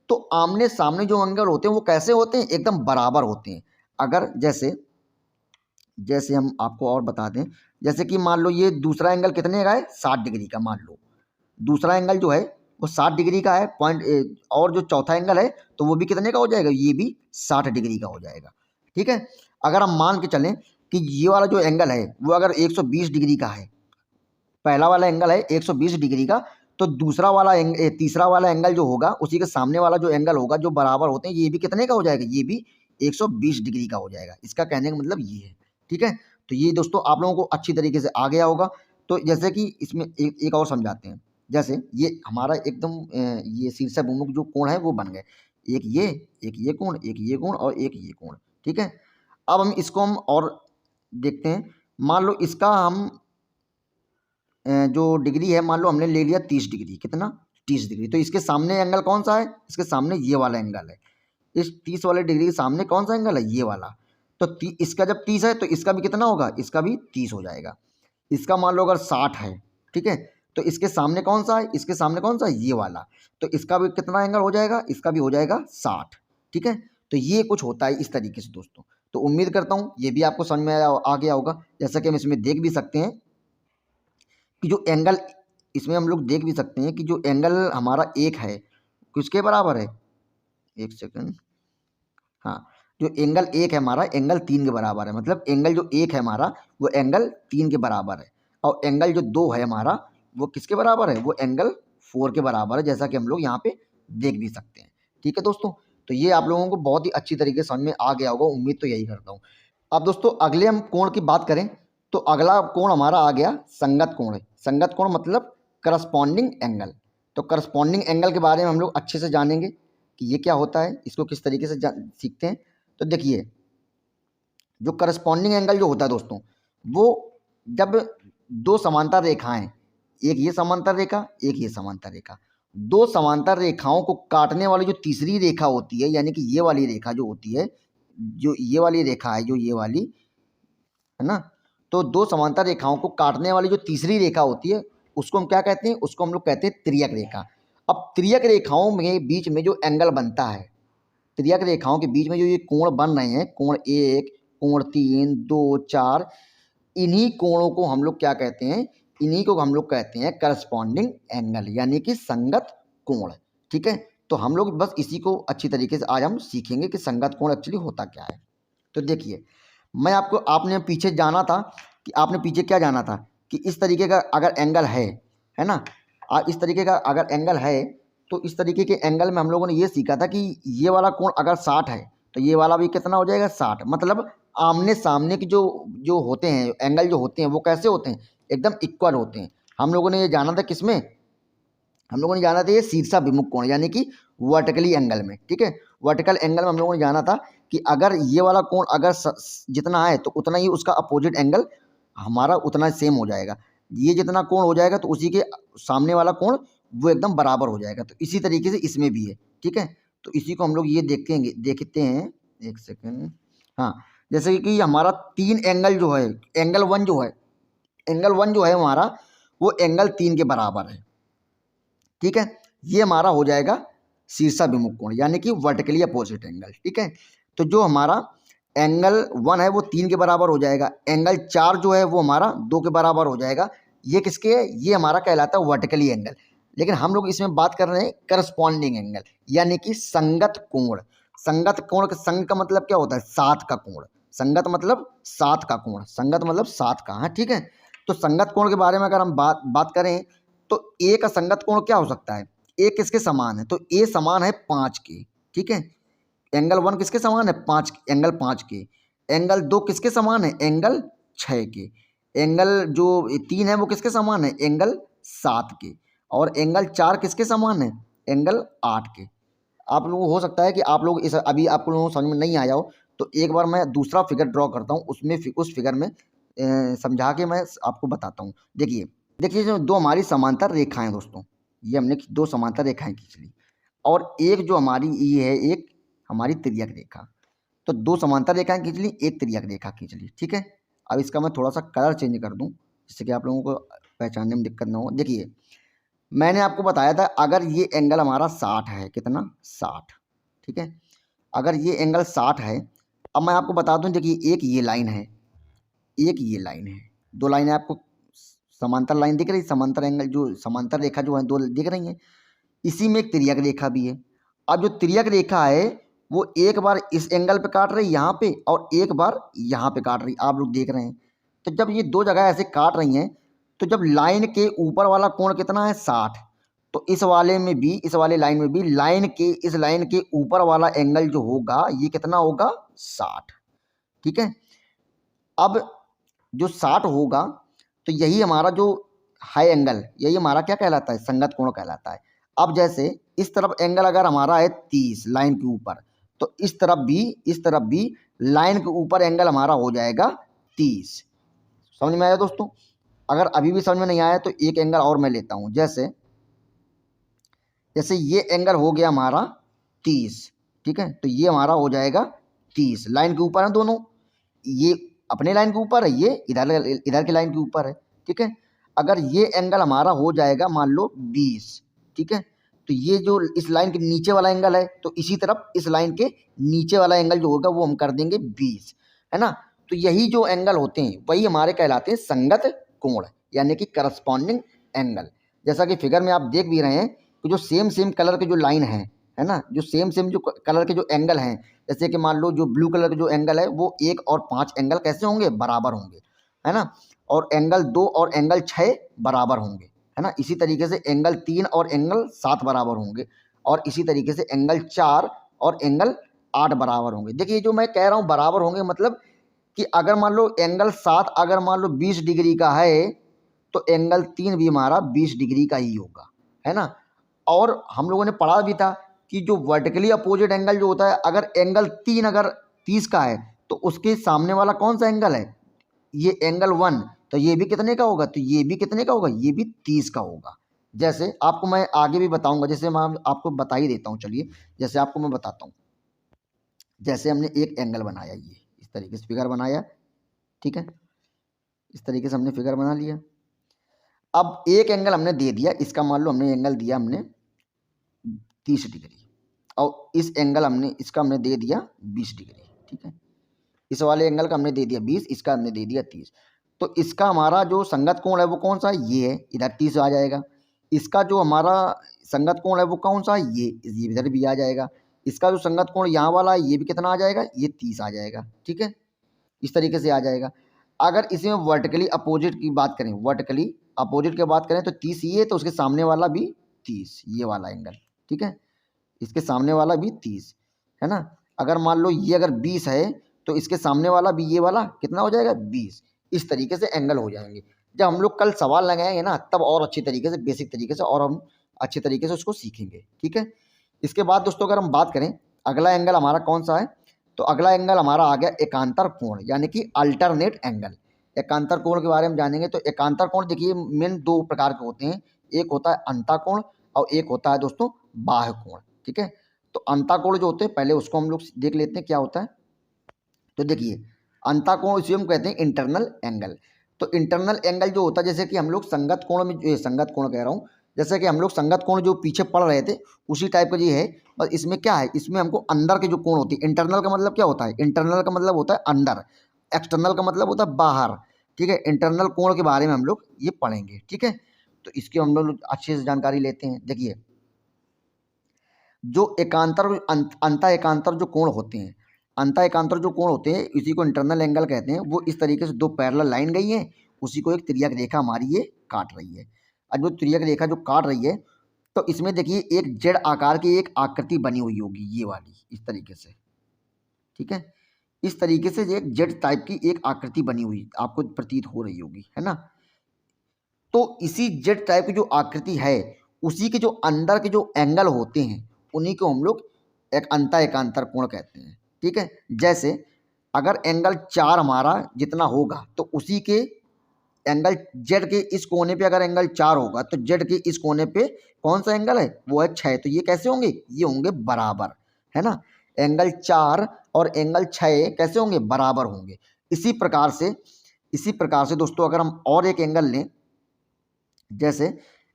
तो आमने सामने जो एंगल होते हैं वो कैसे होते हैं, एकदम बराबर होते हैं। अगर जैसे जैसे हम आपको और बता दें, जैसे कि मान लो ये दूसरा एंगल कितने का है, 60 डिग्री का मान लो। दूसरा एंगल जो है वो 60 डिग्री का है और जो चौथा एंगल है तो वो भी कितने का हो जाएगा, ये भी 60 डिग्री का हो जाएगा, ठीक है। अगर हम मान के चलें कि ये वाला जो एंगल है वो अगर 120 डिग्री का है, पहला वाला एंगल है 120 डिग्री का, तो दूसरा वाला तीसरा वाला एंगल जो होगा उसी के सामने वाला जो एंगल होगा, जो बराबर होते हैं, ये भी कितने का हो जाएगा, ये भी 120 डिग्री का हो जाएगा। इसका कहने का मतलब ये है, ठीक है। तो ये दोस्तों आप लोगों को अच्छी तरीके से आ गया होगा। तो जैसे कि इसमें एक और समझाते हैं। जैसे ये हमारा एकदम ये शीर्षाभिमुख जो कोण है वो बन गए, एक ये कोण, एक ये कोण और एक ये कोण, ठीक है। अब हम इसको हम और देखते हैं। मान लो इसका हम जो डिग्री है, मान लो हमने ले लिया 30 डिग्री, कितना, 30 डिग्री। तो इसके सामने एंगल कौन सा है, इसके सामने ये वाला एंगल है। इस 30 वाले डिग्री के सामने कौन सा एंगल है, ये वाला। तो इसका जब 30 है तो इसका भी कितना होगा, इसका भी 30 हो जाएगा। इसका मान लो अगर 60 है, ठीक है, तो इसके सामने कौन सा है, इसके सामने कौन सा है, ये वाला। तो इसका भी कितना एंगल हो जाएगा, इसका भी हो जाएगा 60, ठीक है। तो ये कुछ होता है इस तरीके से दोस्तों। तो उम्मीद करता हूँ ये भी आपको समझ में आ गया होगा। जैसा कि हम इसमें देख भी सकते हैं कि जो एंगल, इसमें हम लोग देख भी सकते हैं कि जो एंगल हमारा एक है किसके बराबर है, एक सेकंड, हाँ, जो एंगल एक है हमारा एंगल 3 के बराबर है। मतलब एंगल जो एक है हमारा वो एंगल 3 के बराबर है, और एंगल जो 2 है हमारा वो किसके बराबर है, वो एंगल 4 के बराबर है, जैसा कि हम लोग यहाँ पे देख भी सकते हैं, ठीक है दोस्तों। तो ये आप लोगों को बहुत ही अच्छी तरीके से समझ में आ गया होगा, उम्मीद तो यही करता हूँ। अब दोस्तों अगले हम कोण की बात करें तो अगला कोण हमारा आ गया संगत कोण। संगत कोण मतलब करस्पॉन्डिंग एंगल। तो करस्पॉन्डिंग एंगल के बारे में हम लोग अच्छे से जानेंगे कि ये क्या होता है, इसको किस तरीके से सीखते हैं। तो देखिए जो करस्पॉन्डिंग एंगल जो होता है दोस्तों, वो जब दो समांतर रेखाएं, एक ये समांतर रेखा एक ये समांतर रेखा, दो समांतर रेखाओं को काटने वाली जो तीसरी रेखा होती है, यानी कि ये वाली रेखा जो होती है, जो ये वाली रेखा है, जो ये वाली है ना, तो दो समांतर रेखाओं को काटने वाली जो तीसरी रेखा होती है उसको हम क्या कहते हैं, उसको हम लोग कहते हैं त्रियक रेखा। अब त्रियक रेखाओं में बीच में जो एंगल बनता है, त्रियक रेखाओं के बीच में जो ये कोण बन रहे हैं, कोण 1, कोण 3, 2, 4, इन्हीं कोणों को हम लोग क्या कहते हैं, इन्हीं को हम लोग कहते हैं करस्पॉन्डिंग एंगल, यानी कि संगत कोण, ठीक है। तो हम लोग बस इसी को अच्छी तरीके से आज हम सीखेंगे कि संगत कोण एक्चुअली होता क्या है। तो देखिए मैं आपको, आपने पीछे जाना था कि आपने पीछे क्या जाना था कि इस तरीके का अगर एंगल है ना, इस तरीके का अगर एंगल है तो इस तरीके के एंगल में हम लोगों ने ये सीखा था कि ये वाला कोण अगर 60 है तो ये वाला भी कितना हो जाएगा, 60। मतलब आमने सामने के जो जो होते हैं एंगल जो होते हैं वो कैसे होते हैं, एकदम इक्वल होते हैं। हम लोगों ने ये जाना था किसमें, हम लोगों ने जाना था ये शीर्षाभिमुख कोण, यानी कि वर्टिकली एंगल में, ठीक है। वर्टिकल एंगल में हम लोगों ने जाना था कि अगर ये वाला कोण अगर जितना है तो उतना ही उसका अपोजिट एंगल हमारा उतना सेम हो जाएगा। ये जितना कोण हो जाएगा तो उसी के सामने वाला कोण वो एकदम बराबर हो जाएगा। तो इसी तरीके से इसमें भी है, ठीक है। तो इसी को हम लोग ये देखते हैं, एक सेकेंड। हाँ, जैसे कि हमारा 3 एंगल जो है, एंगल वन जो है हमारा, वो एंगल 3 के बराबर है, ठीक है। ये हमारा हो जाएगा शीर्षाभिमुख कोण, यानी कि वर्टिकली अपोजिट एंगल, ठीक है। तो जो हमारा एंगल 1 है वो 3 के बराबर हो जाएगा, एंगल 4 जो है वो हमारा 2 के बराबर हो जाएगा। ये किसके है? ये हमारा कहलाता है वर्टिकली एंगल। लेकिन हम लोग इसमें बात कर रहे हैं करस्पॉन्डिंग एंगल, यानी कि संगत कोण। संगत कोण, संग का मतलब क्या होता है? साथ का कोण। संगत मतलब साथ का कोण, संगत मतलब साथ का, हाँ, ठीक है। तो संगत कोण के बारे में अगर हम बात करें तो ए का संगत कोण क्या हो सकता है? ए किसके समान है? तो ए समान है 5 के, ठीक है। एंगल 1 किसके समान है? 5, एंगल 5 के। एंगल 2 किसके समान है? एंगल 6 के। एंगल जो 3 है वो किसके समान है? एंगल 7 के। और एंगल 4 किसके समान है? एंगल 8 के। आप लोगों को हो सकता है कि आप लोग इस अभी आप लोगों को समझ में नहीं आया हो, तो एक बार मैं दूसरा फिगर ड्रॉ करता हूँ, उसमें उस फिगर में समझा के मैं आपको बताता हूँ। देखिए जो दो हमारी समांतर रेखाएं दोस्तों, ये हमने दो समांतर रेखाएं खींच ली, और एक जो हमारी ये है, एक हमारी तिर्यक रेखा। तो दो समांतर रेखाएं खींच ली, एक तिर्यक रेखा खींच ली, ठीक है। अब इसका मैं थोड़ा सा कलर चेंज कर दूं, जिससे कि आप लोगों को पहचानने में दिक्कत ना हो। देखिए, मैंने आपको बताया था अगर ये एंगल हमारा 60 है, कितना? 60, ठीक है। अगर ये एंगल 60 है, अब मैं आपको बता दूं, देखिए एक ये लाइन है, एक ये लाइन है, दो लाइनें आपको समांतर लाइन दिख रही, समांतर एंगल जो समांतर रेखा जो है दो दिख रही हैं। इसी में एक तिर्यक रेखा भी है। अब जो तिर्यक रेखा है वो एक बार इस एंगल पे काट रही है यहाँ पे, और एक बार यहाँ पे काट रही, आप लोग देख रहे हैं। तो जब ये दो जगह ऐसे काट रही हैं, तो जब लाइन के ऊपर वाला कोण कितना है? 60, तो इस वाले में भी, इस वाले लाइन में भी इस लाइन के ऊपर वाला एंगल जो होगा ये कितना होगा? 60, ठीक है। अब जो 60 होगा, तो यही हमारा जो हाई एंगल, यही हमारा क्या कहलाता है? संगत कोण कहलाता है। अब जैसे इस तरफ एंगल अगर हमारा है 30 लाइन के ऊपर, तो इस तरफ भी लाइन के ऊपर एंगल हमारा हो जाएगा 30। समझ में आया दोस्तों? अगर अभी भी समझ में नहीं आया तो एक एंगल और मैं लेता हूं, जैसे ये एंगल हो गया हमारा 30, ठीक है। तो ये हमारा हो जाएगा 30, लाइन के ऊपर है दोनों, ये अपने लाइन के ऊपर है, ये इधर के लाइन के ऊपर है, ठीक है। अगर ये एंगल हमारा हो जाएगा मान लो 20, ठीक है। तो ये जो इस लाइन के नीचे वाला एंगल है, तो इसी तरफ इस लाइन के नीचे वाला एंगल जो होगा वो हम कर देंगे 20, है ना। तो यही जो एंगल होते हैं वही हमारे कहलाते हैं संगत कोण, यानी कि करस्पॉन्डिंग एंगल। जैसा कि फिगर में आप देख भी रहे हैं कि जो सेम कलर के जो लाइन है ना, जो सेम जो कलर के जो एंगल हैं, जैसे कि मान लो जो ब्लू कलर का जो एंगल है वो 1 और 5 एंगल कैसे होंगे? बराबर होंगे, है ना। और एंगल 2 और एंगल 6 बराबर होंगे, है ना। इसी तरीके से एंगल 3 और एंगल 7 बराबर होंगे, और इसी तरीके से एंगल 4 और एंगल 8 बराबर होंगे। देखिए जो मैं कह रहा हूँ बराबर होंगे, मतलब कि अगर मान लो एंगल 7 अगर मान लो 20 डिग्री का है, तो एंगल 3 भी हमारा 20 डिग्री का ही होगा, है ना। और हम लोगों ने पढ़ा भी था कि जो वर्टिकली अपोजिट एंगल जो होता है, अगर एंगल 3 अगर 30 का है, तो उसके सामने वाला कौन सा एंगल है? ये एंगल 1, तो ये भी कितने का होगा? तो ये भी कितने का होगा? ये भी 30 का होगा। जैसे आपको मैं आगे भी बताऊंगा, जैसे मैं आपको बता ही देता हूँ, चलिए जैसे आपको मैं बताता हूँ। जैसे हमने एक एंगल बनाया, ये इस तरीके से फिगर बनाया, ठीक है। इस तरीके से हमने फिगर बना लिया। अब एक एंगल हमने दे दिया, इसका मान लो हमने एंगल दिया हमने 30 डिग्री, और इस एंगल इसका हमने दे दिया 20 डिग्री, ठीक है। इस वाले एंगल का हमने दे दिया 20, इसका हमने दे दिया 30। तो इसका हमारा जो संगत कोण है वो कौन सा है? ये है, इधर 30 आ जाएगा। इसका जो हमारा संगत कोण है वो कौन सा है? ये इधर भी आ जाएगा। इसका जो संगत कोण यहाँ वाला है ये भी कितना आ जाएगा? ये 30 आ जाएगा, ठीक है। इस तरीके से आ जाएगा। अगर इसमें वर्टिकली अपोजिट की बात करें, वर्टिकली अपोजिट की बात करें, तो 30 ये, तो उसके सामने वाला भी 30, ये वाला एंगल, ठीक है। इसके सामने वाला भी 30, है ना। अगर मान लो ये अगर 20 है, तो इसके सामने वाला भी ये वाला कितना हो जाएगा? 20। इस तरीके से एंगल हो जाएंगे। जब हम लोग कल सवाल लगाएंगे ना, तब और अच्छी तरीके से, बेसिक तरीके से, और हम अच्छे तरीके से उसको सीखेंगे, ठीक है। इसके बाद दोस्तों अगर हम बात करें अगला एंगल हमारा कौन सा है, तो अगला एंगल हमारा आ गया एकांतर कोण, यानी कि अल्टरनेट एंगल। एकांतर कोण के बारे में जानेंगे। तो एकांतर कोण देखिए मेन दो प्रकार के होते हैं, एक होता है अंता कोण और एक होता है दोस्तों बाह्य कोण। ठीक है, तो अंतःकोण जो होते हैं पहले उसको हम लोग देख लेते हैं क्या होता है। तो देखिए अंतःकोण इसे हम कहते हैं इंटरनल एंगल। तो इंटरनल एंगल जो होता है, जैसे कि हम लोग संगत कोण में, संगत कोण कह रहा हूँ, जैसे कि हम लोग संगत कोण जो पीछे पढ़ रहे थे उसी टाइप का ये है। बस इसमें क्या है, इसमें हमको अंदर के जो कोण होती है, इंटरनल का मतलब क्या होता है, इंटरनल का मतलब होता है अंदर, एक्सटर्नल का मतलब होता है बाहर। ठीक है, इंटरनल कोण के बारे में हम लोग ये पढ़ेंगे। ठीक है, तो इसकी हम लोग अच्छे से जानकारी लेते हैं। देखिए जो एकांतर अंतः एकांतर जो कोण होते हैं, अंतः एकांतर जो कोण होते हैं इसी को इंटरनल एंगल कहते हैं। वो इस तरीके से दो पैरेलल लाइन गई है, उसी को एक तिर्यक रेखा हमारी ये काट रही है। अब जो तिर्यक रेखा जो काट रही है, तो इसमें देखिए एक जेड आकार की एक आकृति बनी हुई होगी, ये वाली इस तरीके से। ठीक है, इस तरीके से एक जेड टाइप की एक आकृति बनी हुई आपको प्रतीत हो रही होगी, है ना। तो इसी जेड टाइप की जो आकृति है, उसी के जो अंदर के जो एंगल होते हैं उन्हीं को हम लोग एक अंतः एकांतर कोण कहते हैं। ठीक है, जैसे अगर एंगल 4 हमारा जितना होगा तो उसी के एंगल जेड के इस कोने पे अगर एंगल 4 होगा तो जेड के इस कोने पे कौन सा एंगल है, वो है 6। तो ये कैसे होंगे, ये होंगे बराबर, है ना। एंगल 4 और एंगल 6 कैसे होंगे, बराबर होंगे। इसी प्रकार से दोस्तों अगर हम और एक एंगल लें, जैसे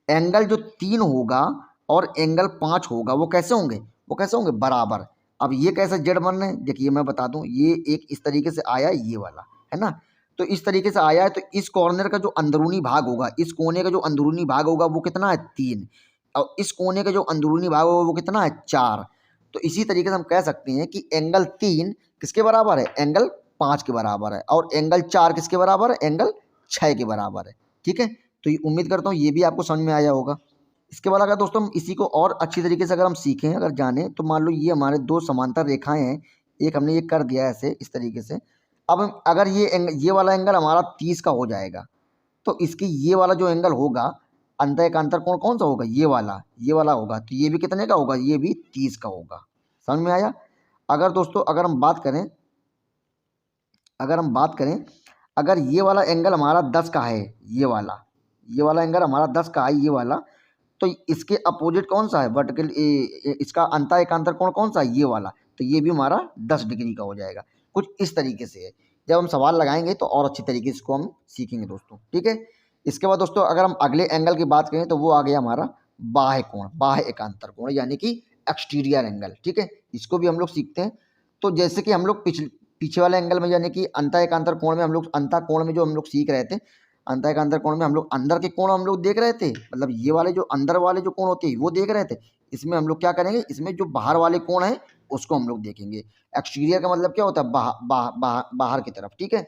एंगल जो 3 होगा और एंगल 5 होगा, वो कैसे होंगे, वो कैसे होंगे, बराबर। अब ये कैसे जेड बन रहे हैं, देखिए मैं बता दूं, ये एक इस तरीके से आया ये वाला, है ना। तो इस तरीके से आया है, तो इस कॉर्नर का जो अंदरूनी भाग होगा, इस कोने का जो अंदरूनी भाग होगा वो कितना है, 3। और इस कोने का जो अंदरूनी भाग होगा वो कितना है, 4। तो इसी तरीके से हम कह सकते हैं कि एंगल 3 किसके बराबर है, एंगल 5 के बराबर है, और एंगल 4 किसके बराबर है, एंगल 6 के बराबर है। ठीक है, तो ये उम्मीद करता हूँ ये भी आपको समझ में आया होगा। इसके बाद अगर दोस्तों हम इसी को और अच्छी तरीके से अगर हम सीखें, अगर जानें, तो मान लो ये हमारे दो समांतर रेखाएं हैं, एक हमने ये कर दिया ऐसे इस तरीके से। अब अगर ये वाला एंगल हमारा 30 का हो जाएगा, तो इसकी ये वाला जो एंगल होगा अंतः एकांतर कोण कौन सा होगा, ये वाला होगा। तो ये भी कितने का होगा, ये भी 30 का होगा। समझ में आया। अगर दोस्तों अगर हम बात करें, अगर ये वाला एंगल हमारा 10 का है, ये वाला एंगल हमारा 10 का है, ये वाला, तो इसके अपोजिट कौन सा है, वर्टिकल, इसका अंतः एकांतर कोण कौन सा है, ये वाला। तो ये भी हमारा 10 डिग्री का हो जाएगा। कुछ इस तरीके से है। जब हम सवाल लगाएंगे तो और अच्छी तरीके से इसको हम सीखेंगे दोस्तों। ठीक है, इसके बाद दोस्तों अगर हम अगले एंगल की बात करें तो वो आ गया हमारा बाह्य कोण, बाह्य एकांतर कोण, यानी कि एक्सटीरियर एंगल। ठीक है, इसको भी हम लोग सीखते हैं। तो जैसे कि हम लोग पीछे वाले एंगल में, यानी कि अंतः एकांतर कोण में, हम लोग अंतः कोण में जो हम लोग सीख रहे थे, अंतः एकांतर कोण में हम लोग अंदर के कोण हम लोग देख रहे थे, मतलब ये वाले जो अंदर वाले जो कोण होते हैं वो देख रहे थे। इसमें हम लोग क्या करेंगे, इसमें जो बाहर वाले कोण हैं उसको हम लोग देखेंगे। एक्सटीरियर का मतलब क्या होता है, बाहर की तरफ। ठीक है,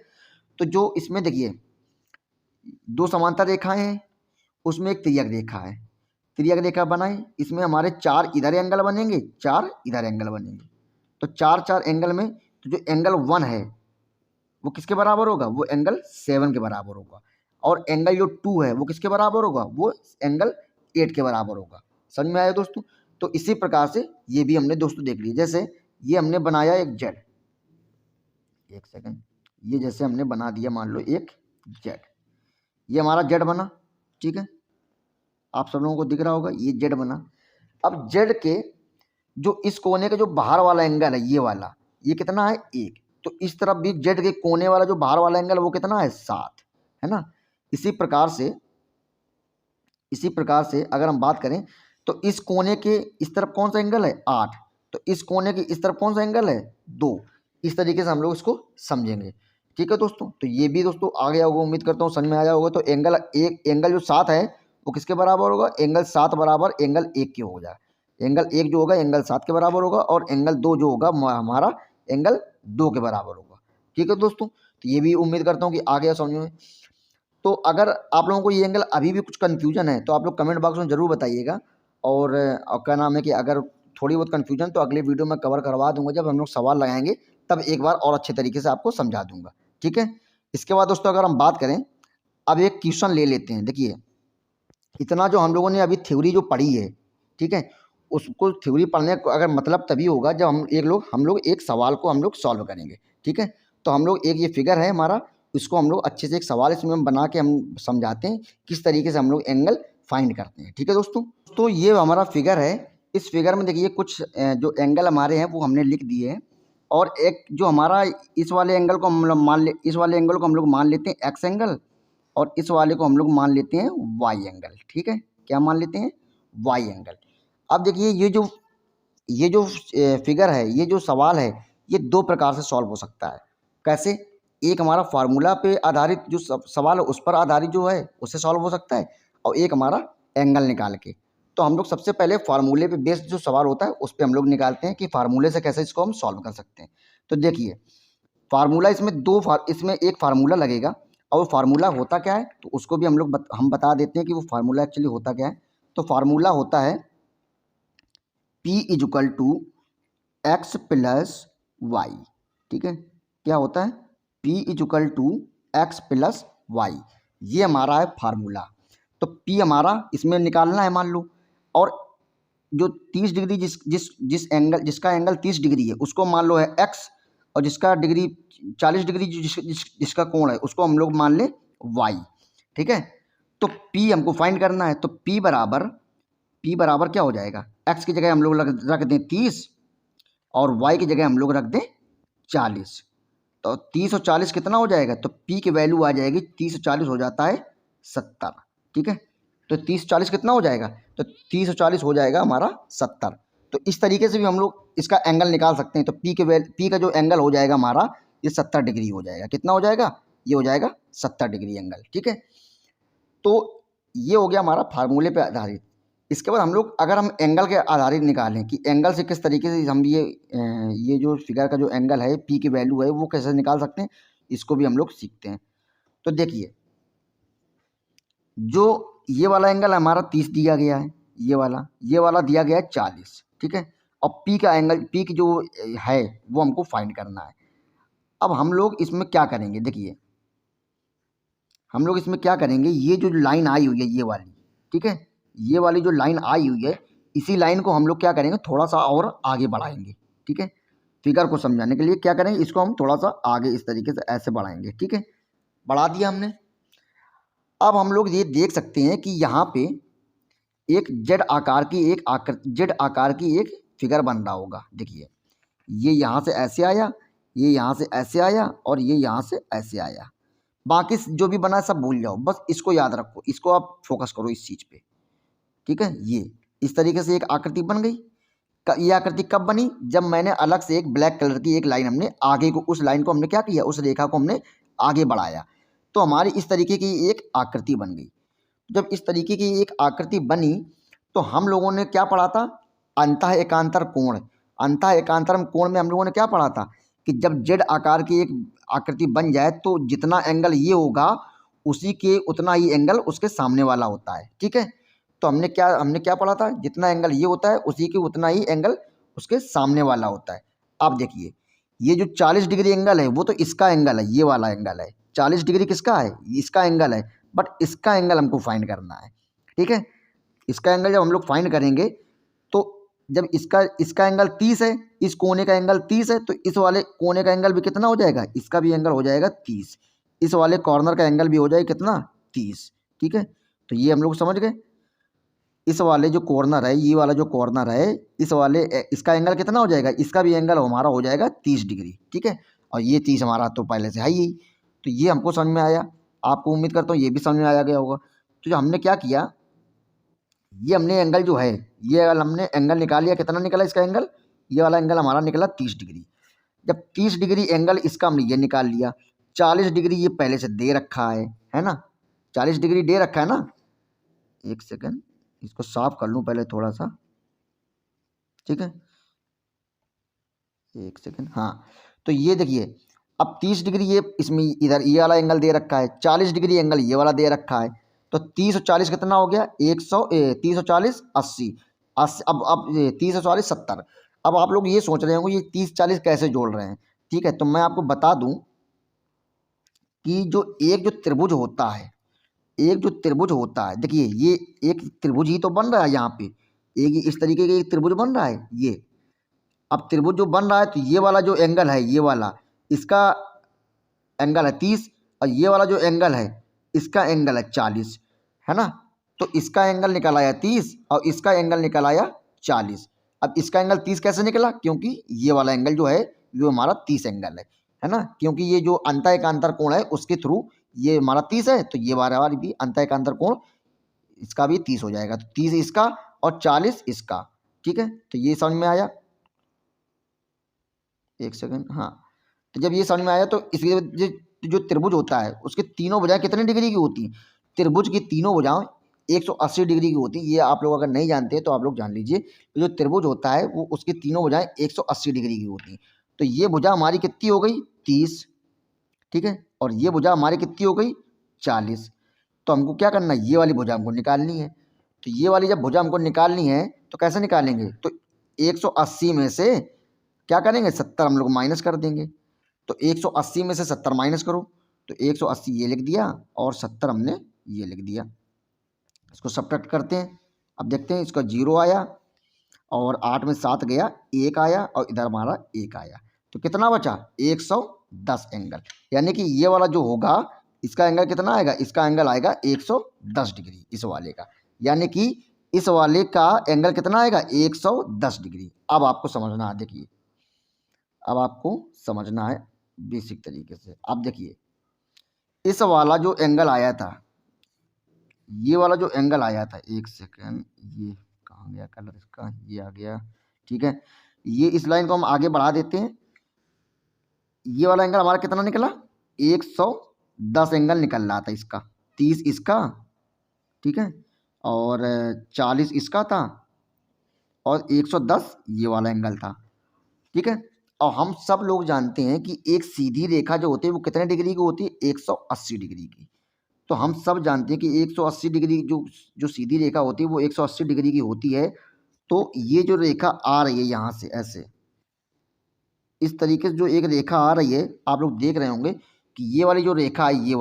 तो जो इसमें देखिए दो समांतर रेखाएं हैं, उसमें एक तिर्यक रेखा है, तिर्यक रेखा बनाए, इसमें हमारे 4 इधर एंगल बनेंगे, 4 इधर एंगल बनेंगे। तो 4 एंगल में तो जो एंगल 1 है वो किसके बराबर होगा, वो एंगल 7 के बराबर होगा। और एंगल जो 2 है वो किसके बराबर होगा, वो एंगल 8 के बराबर होगा। समझ में आया दोस्तों। तो इसी प्रकार से ये भी हमने दोस्तों देख लिया। जैसे ये हमने बनाया एक जेड, एक सेकंड, ये जैसे हमने बना दिया मान लो एक जेड, ये हमारा जेड बना। ठीक है, आप सब लोगों को दिख रहा होगा ये जेड बना। अब जेड के जो इस कोने का जो बाहर वाला एंगल है, ये वाला, ये कितना है, 1। तो इस तरफ भी जेड के कोने वाला जो बाहर वाला एंगल है वो कितना है, 7, है ना। इसी प्रकार से अगर हम बात करें तो इस कोने के इस तरफ कौन सा एंगल है, 8। तो इस कोने के इस तरफ कौन सा एंगल है, 2। इस तरीके से हम लोग इसको समझेंगे। ठीक है दोस्तों, तो ये भी दोस्तों आ गया होगा, उम्मीद करता हूँ समझ में आया होगा। तो एंगल जो 7 है वो किसके बराबर होगा, एंगल 7 बराबर एंगल 1 के हो जाए। एंगल 1 जो होगा एंगल 7 के बराबर होगा, और एंगल 2 जो होगा हमारा एंगल 2 के बराबर होगा। ठीक है दोस्तों, तो ये भी उम्मीद करता हूँ कि आ गया समझ में। तो अगर आप लोगों को ये एंगल अभी भी कुछ कन्फ्यूजन है तो आप लोग कमेंट बॉक्स में ज़रूर बताइएगा। और क्या नाम है कि अगर थोड़ी बहुत कन्फ्यूजन तो अगले वीडियो में कवर करवा दूंगा, जब हम लोग सवाल लगाएंगे तब एक बार और अच्छे तरीके से आपको समझा दूंगा। ठीक है, इसके बाद दोस्तों अगर हम बात करें, अब एक क्वेश्चन ले लेते हैं। देखिए इतना जो हम लोगों ने अभी थ्योरी जो पढ़ी है, ठीक है, उसको थ्योरी पढ़ने का अगर मतलब तभी होगा जब हम लोग एक सवाल को हम लोग सॉल्व करेंगे। ठीक है, तो हम लोग एक ये फिगर है हमारा, इसको हम लोग अच्छे से एक सवाल इसमें हम बना के हम समझाते हैं किस तरीके से हम लोग एंगल फाइंड करते हैं। ठीक है दोस्तों, तो ये हमारा फिगर है। इस फिगर में देखिए कुछ जो एंगल हमारे हैं वो हमने लिख दिए हैं, और एक जो हमारा इस वाले एंगल को हम लोग इस वाले एंगल को हम लोग मान लेते हैं एक्स एंगल, और इस वाले को हम लोग मान लेते हैं वाई एंगल। ठीक है, क्या मान लेते हैं? Y angle. अब देखिए ये जो फिगर है, ये जो सवाल है, ये दो प्रकार से सॉल्व हो सकता है। कैसे? एक हमारा फार्मूला पे आधारित जो सवाल है उस पर आधारित जो है उससे सॉल्व हो सकता है, और एक हमारा एंगल निकाल के। तो हम लोग सबसे पहले फार्मूले पे बेस्ड जो सवाल होता है उस पर हम लोग निकालते हैं कि फार्मूले से कैसे इसको हम सॉल्व कर सकते हैं। तो देखिए फार्मूला इसमें इसमें एक फार्मूला लगेगा, और वो फार्मूला होता क्या है तो उसको भी हम बता देते हैं कि वो फार्मूला एक्चुअली होता क्या है। तो फार्मूला होता है P equal to x plus y. ठीक है, क्या होता है? P equal to x plus y, ये हमारा है फार्मूला। तो P हमारा इसमें निकालना है मान लो, और जो 30 डिग्री जिसका एंगल 30 डिग्री है उसको मान लो है x, और जिसका डिग्री 40 डिग्री जिसका कोण है उसको हम लोग मान ले y। ठीक है, तो P हमको फाइंड करना है। तो P बराबर क्या हो जाएगा? x की जगह हम लोग रख दें 30, और y की जगह हम लोग रख दें 40। तो 30 और 40 कितना हो जाएगा? तो P की वैल्यू आ जाएगी 30 और 40 हो जाता है 70। ठीक है, तो 30 40 कितना हो जाएगा? तो 30 और 40 हो जाएगा हमारा 70। तो इस तरीके से भी हम लोग इसका एंगल निकाल सकते हैं। तो P का जो एंगल हो जाएगा हमारा, ये 70 डिग्री हो जाएगा। कितना हो जाएगा? ये हो जाएगा 70 डिग्री एंगल। ठीक है, तो ये हो गया हमारा फार्मूले पे आधारित। इसके बाद हम लोग अगर हम एंगल के आधारित निकालें कि एंगल से किस तरीके से हम ये जो फिगर का जो एंगल है P की वैल्यू है वो कैसे निकाल सकते हैं, इसको भी हम लोग सीखते हैं। तो देखिए जो ये वाला एंगल हमारा 30 दिया गया है, ये वाला दिया गया है 40। ठीक है, और P का एंगल, P की जो है वो हमको फाइंड करना है। अब हम लोग इसमें क्या करेंगे? देखिए हम लोग इसमें क्या करेंगे, ये जो लाइन आई हुई है ये वाली, ठीक है, ये वाली जो लाइन आई हुई है इसी लाइन को हम लोग क्या करेंगे, थोड़ा सा और आगे बढ़ाएंगे। ठीक है, फिगर को समझाने के लिए क्या करेंगे, इसको हम थोड़ा सा आगे इस तरीके से ऐसे बढ़ाएंगे। ठीक है, बढ़ा दिया हमने। अब हम लोग ये देख सकते हैं कि यहाँ पे एक जेड आकार की एक फिगर बन रहा होगा। देखिए ये यहाँ से ऐसे आया, ये यहाँ से ऐसे आया, और ये यहाँ से ऐसे आया। बाकी जो भी बना है सब भूल जाओ, बस इसको याद रखो, इसको आप फोकस करो इस चीज़ पे। ठीक है, ये इस तरीके से एक आकृति बन गई। ये आकृति कब बनी? जब मैंने अलग से एक ब्लैक कलर की एक लाइन हमने आगे को, उस लाइन को हमने क्या किया, उस रेखा को हमने आगे बढ़ाया, तो हमारी इस तरीके की एक आकृति बन गई। जब इस तरीके की एक आकृति बनी तो हम लोगों ने क्या पढ़ा था? अंतः एकांतर कोण। अंतः एकांतरम कोण में हम लोगों ने क्या पढ़ा था कि जब जेड आकार की एक आकृति बन जाए तो जितना एंगल ये होगा उसी के उतना ही एंगल उसके सामने वाला होता है। ठीक है, तो हमने क्या पढ़ा था? जितना एंगल ये होता है उसी के उतना ही एंगल उसके सामने वाला होता है। अब देखिए ये जो 40 डिग्री एंगल है वो तो इसका एंगल है, ये वाला एंगल है। 40 डिग्री किसका है? इसका एंगल है, बट इसका एंगल हमको फाइंड करना है। ठीक है, इसका एंगल जब हम लोग फाइंड करेंगे तो जब इसका एंगल 30 है, इस कोने का एंगल 30 है, तो इस वाले कोने का एंगल भी कितना हो जाएगा? इसका भी एंगल हो जाएगा 30। इस वाले कॉर्नर का एंगल भी हो जाएगा कितना? 30। ठीक है, तो ये हम लोग समझ गए। इस वाले जो कॉर्नर है, ये वाला जो कॉर्नर है, इसका एंगल कितना हो जाएगा? इसका भी एंगल हमारा हो जाएगा 30 डिग्री। ठीक है, और ये 30 हमारा तो पहले से है ही। तो ये हमको समझ में आया, आपको उम्मीद करता हूँ ये भी समझ में आया गया होगा। तो जो हमने क्या किया, ये हमने एंगल जो है, ये हमने एंगल निकाल लिया। कितना निकला इसका एंगल? ये वाला एंगल हमारा निकला 30 डिग्री। जब 30 डिग्री एंगल इसका हमने ये निकाल लिया, 40 डिग्री ये पहले से दे रखा है ना? 40 डिग्री दे रखा है ना? एक सेकंड, इसको साफ कर लूँ पहले थोड़ा सा। ठीक है, एक सेकंड। हाँ, तो ये देखिए अब 30 डिग्री ये इसमें इधर ये वाला एंगल दे रखा है, 40 डिग्री एंगल ये वाला दे रखा है। तो 30 और 40 कितना हो गया? 30 और 40 80। अब 30 और 40 70। अब आप लोग ये सोच रहे होंगे ये 30 40 कैसे जोड़ रहे हैं। ठीक है, तो मैं आपको बता दूं कि एक जो त्रिभुज होता है, देखिए ये एक त्रिभुज ही तो बन रहा है यहाँ पे। एक इस तरीके का एक त्रिभुज बन रहा है ये। अब त्रिभुज जो बन रहा है तो ये वाला जो एंगल है, ये वाला इसका एंगल है 30, और ये वाला जो एंगल है इसका एंगल है 40, है ना? तो इसका एंगल निकल आया 30 और इसका एंगल निकल आया 40। अब इसका एंगल 30 कैसे निकला? क्योंकि ये वाला एंगल जो है जो हमारा 30 एंगल है ना, क्योंकि ये जो अंतःएकांतर कोण है उसके थ्रू ये हमारा 30 है, तो ये वाला भी अंतःएकांतर कोण इसका भी 30 हो जाएगा। तो 30 इसका और 40 इसका। ठीक है, तो ये समझ में आया। एक सेकंड, हाँ। तो जब ये समझ में आया तो इसके जो त्रिभुज होता है उसके तीनों भुजाएं कितने डिग्री की होती हैं? त्रिभुज की तीनों भुजाएं 180 डिग्री की होती है। ये आप लोग अगर नहीं जानते तो आप लोग जान लीजिए। तो जो त्रिभुज होता है वो उसकी तीनों भुजाएं 180 डिग्री की होती हैं। तो ये भुजा हमारी कितनी हो गई? 30। ठीक है, और ये भुजा हमारी कितनी हो गई? 40। तो हमको क्या करना है? ये वाली भुजा हमको निकालनी है। तो ये वाली जब भुजा हमको निकालनी है तो कैसे निकालेंगे? तो 180 में से क्या करेंगे? 70 हम लोग माइनस कर देंगे। तो 180 में से 70 माइनस करो, तो 180 ये लिख दिया और 70 हमने ये लिख दिया। इसको सब्ट्रैक्ट करते हैं। अब देखते हैं, इसका 0 आया और 8 में 7 गया, 1 आया और इधर हमारा 1 आया। तो कितना बचा? 110 एंगल। यानी कि ये वाला जो होगा इसका एंगल कितना आएगा? इसका एंगल आएगा 110 डिग्री इस वाले का। यानी कि इस वाले का एंगल कितना आएगा? 110 डिग्री। अब आपको समझना है, देखिए अब आपको समझना है बेसिक तरीके से। अब देखिए, इस वाला जो एंगल आया था, ये वाला जो एंगल आया था, एक सेकेंड, ये कहाँ गया कलर इसका? ये आ गया। ठीक है, ये इस लाइन को हम आगे बढ़ा देते हैं। ये वाला एंगल हमारा कितना निकला? 110 एंगल निकल रहा था इसका। 30 इसका, ठीक है, और 40 इसका था और 110 ये वाला एंगल था। ठीक है, और हम सब लोग जानते हैं कि एक सीधी रेखा जो होती है वो कितने डिग्री की होती है? 180 डिग्री की। तो हम सब जानते हैं कि 180 डिग्री जो सीधी रेखा होती है वो 180 डिग्री की होती है। तो ये जो रेखा आ रही है यहाँ से ऐसे इस तरीके से जो एक रेखा आ रही है, आप लोग देख रहे होंगे कि ये वाली जो रेखा है, ये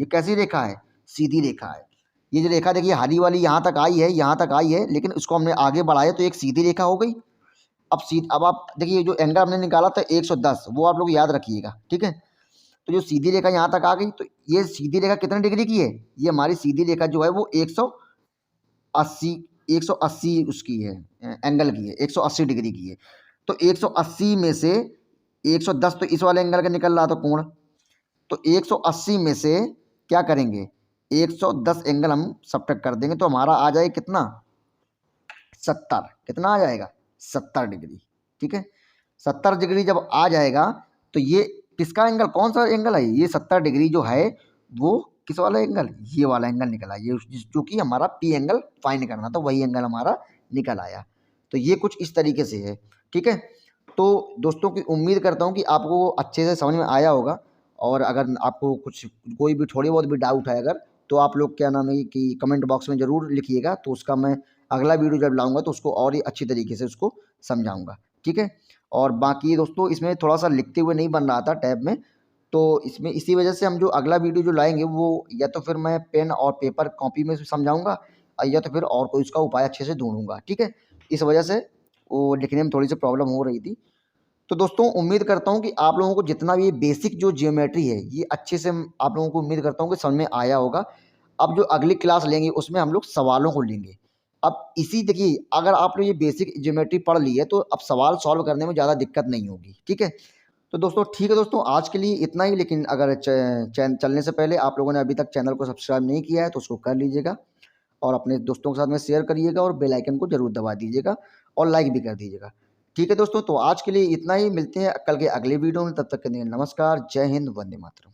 कैसी रेखा है? सीधी रेखा है। ये जो रेखा देखिए हरी वाली यहाँ तक आई है, यहाँ तक आई है, लेकिन इसको हमने आगे बढ़ाया तो एक सीधी रेखा हो गई। अब आप देखिए जो एंगल हमने निकाला था 110, वो आप लोग याद रखिएगा। ठीक है, तो जो सीधी रेखा यहाँ तक आ गई, तो ये सीधी रेखा कितने डिग्री की है? ये हमारी सीधी रेखा जो है वो 180 उसकी है, एंगल की है, 180 डिग्री की है। तो 180 में से 110 तो इस वाले एंगल का निकल रहा था कोण, तो 180 में से क्या करेंगे? 110 एंगल हम सब्ट्रैक्ट कर देंगे तो हमारा आ जाएगा कितना? 70। कितना आ जाएगा? 70 डिग्री। ठीक है, 70 डिग्री जब आ जाएगा तो ये किसका एंगल, कौन सा एंगल है? ये 70 डिग्री जो है वो किस वाला एंगल? ये वाला एंगल निकल आया, जो कि हमारा पी एंगल फाइंड करना था, वही एंगल हमारा निकल आया। तो ये कुछ इस तरीके से है। ठीक है, तो दोस्तों की उम्मीद करता हूँ कि आपको अच्छे से समझ में आया होगा। और अगर आपको कुछ कोई भी थोड़ी बहुत भी डाउट है अगर, तो आप लोग क्या नाम है कि कमेंट बॉक्स में ज़रूर लिखिएगा, तो उसका मैं अगला वीडियो जब लाऊंगा तो उसको और ही अच्छी तरीके से उसको समझाऊंगा। ठीक है, और बाकी दोस्तों इसमें थोड़ा सा लिखते हुए नहीं बन रहा था टैब में, तो इसमें इसी वजह से हम जो अगला वीडियो जो लाएंगे वो या तो फिर मैं पेन और पेपर कॉपी में समझाऊंगा या तो फिर और कोई उसका उपाय अच्छे से ढूंढूंगा। ठीक है, इस वजह से वो लिखने में थोड़ी सी प्रॉब्लम हो रही थी। तो दोस्तों उम्मीद करता हूँ कि आप लोगों को जितना भी बेसिक जो जियोमेट्री है ये अच्छे से आप लोगों को उम्मीद करता हूँ कि समझ में आया होगा। अब जो अगली क्लास लेंगे उसमें हम लोग सवालों को लेंगे। अब इसी देखिए, अगर आप लोग ये बेसिक ज्योमेट्री पढ़ ली है तो अब सवाल सॉल्व करने में ज़्यादा दिक्कत नहीं होगी। ठीक है, तो दोस्तों ठीक है दोस्तों, आज के लिए इतना ही। लेकिन अगर चलने से पहले आप लोगों ने अभी तक चैनल को सब्सक्राइब नहीं किया है तो उसको कर लीजिएगा और अपने दोस्तों के साथ में शेयर करिएगा और बेल आइकन को जरूर दबा दीजिएगा और लाइक भी कर दीजिएगा। ठीक है दोस्तों, तो आज के लिए इतना ही। मिलते हैं कल के अगले वीडियो में, तब तक के लिए नमस्कार, जय हिंद, वंदे मातरम।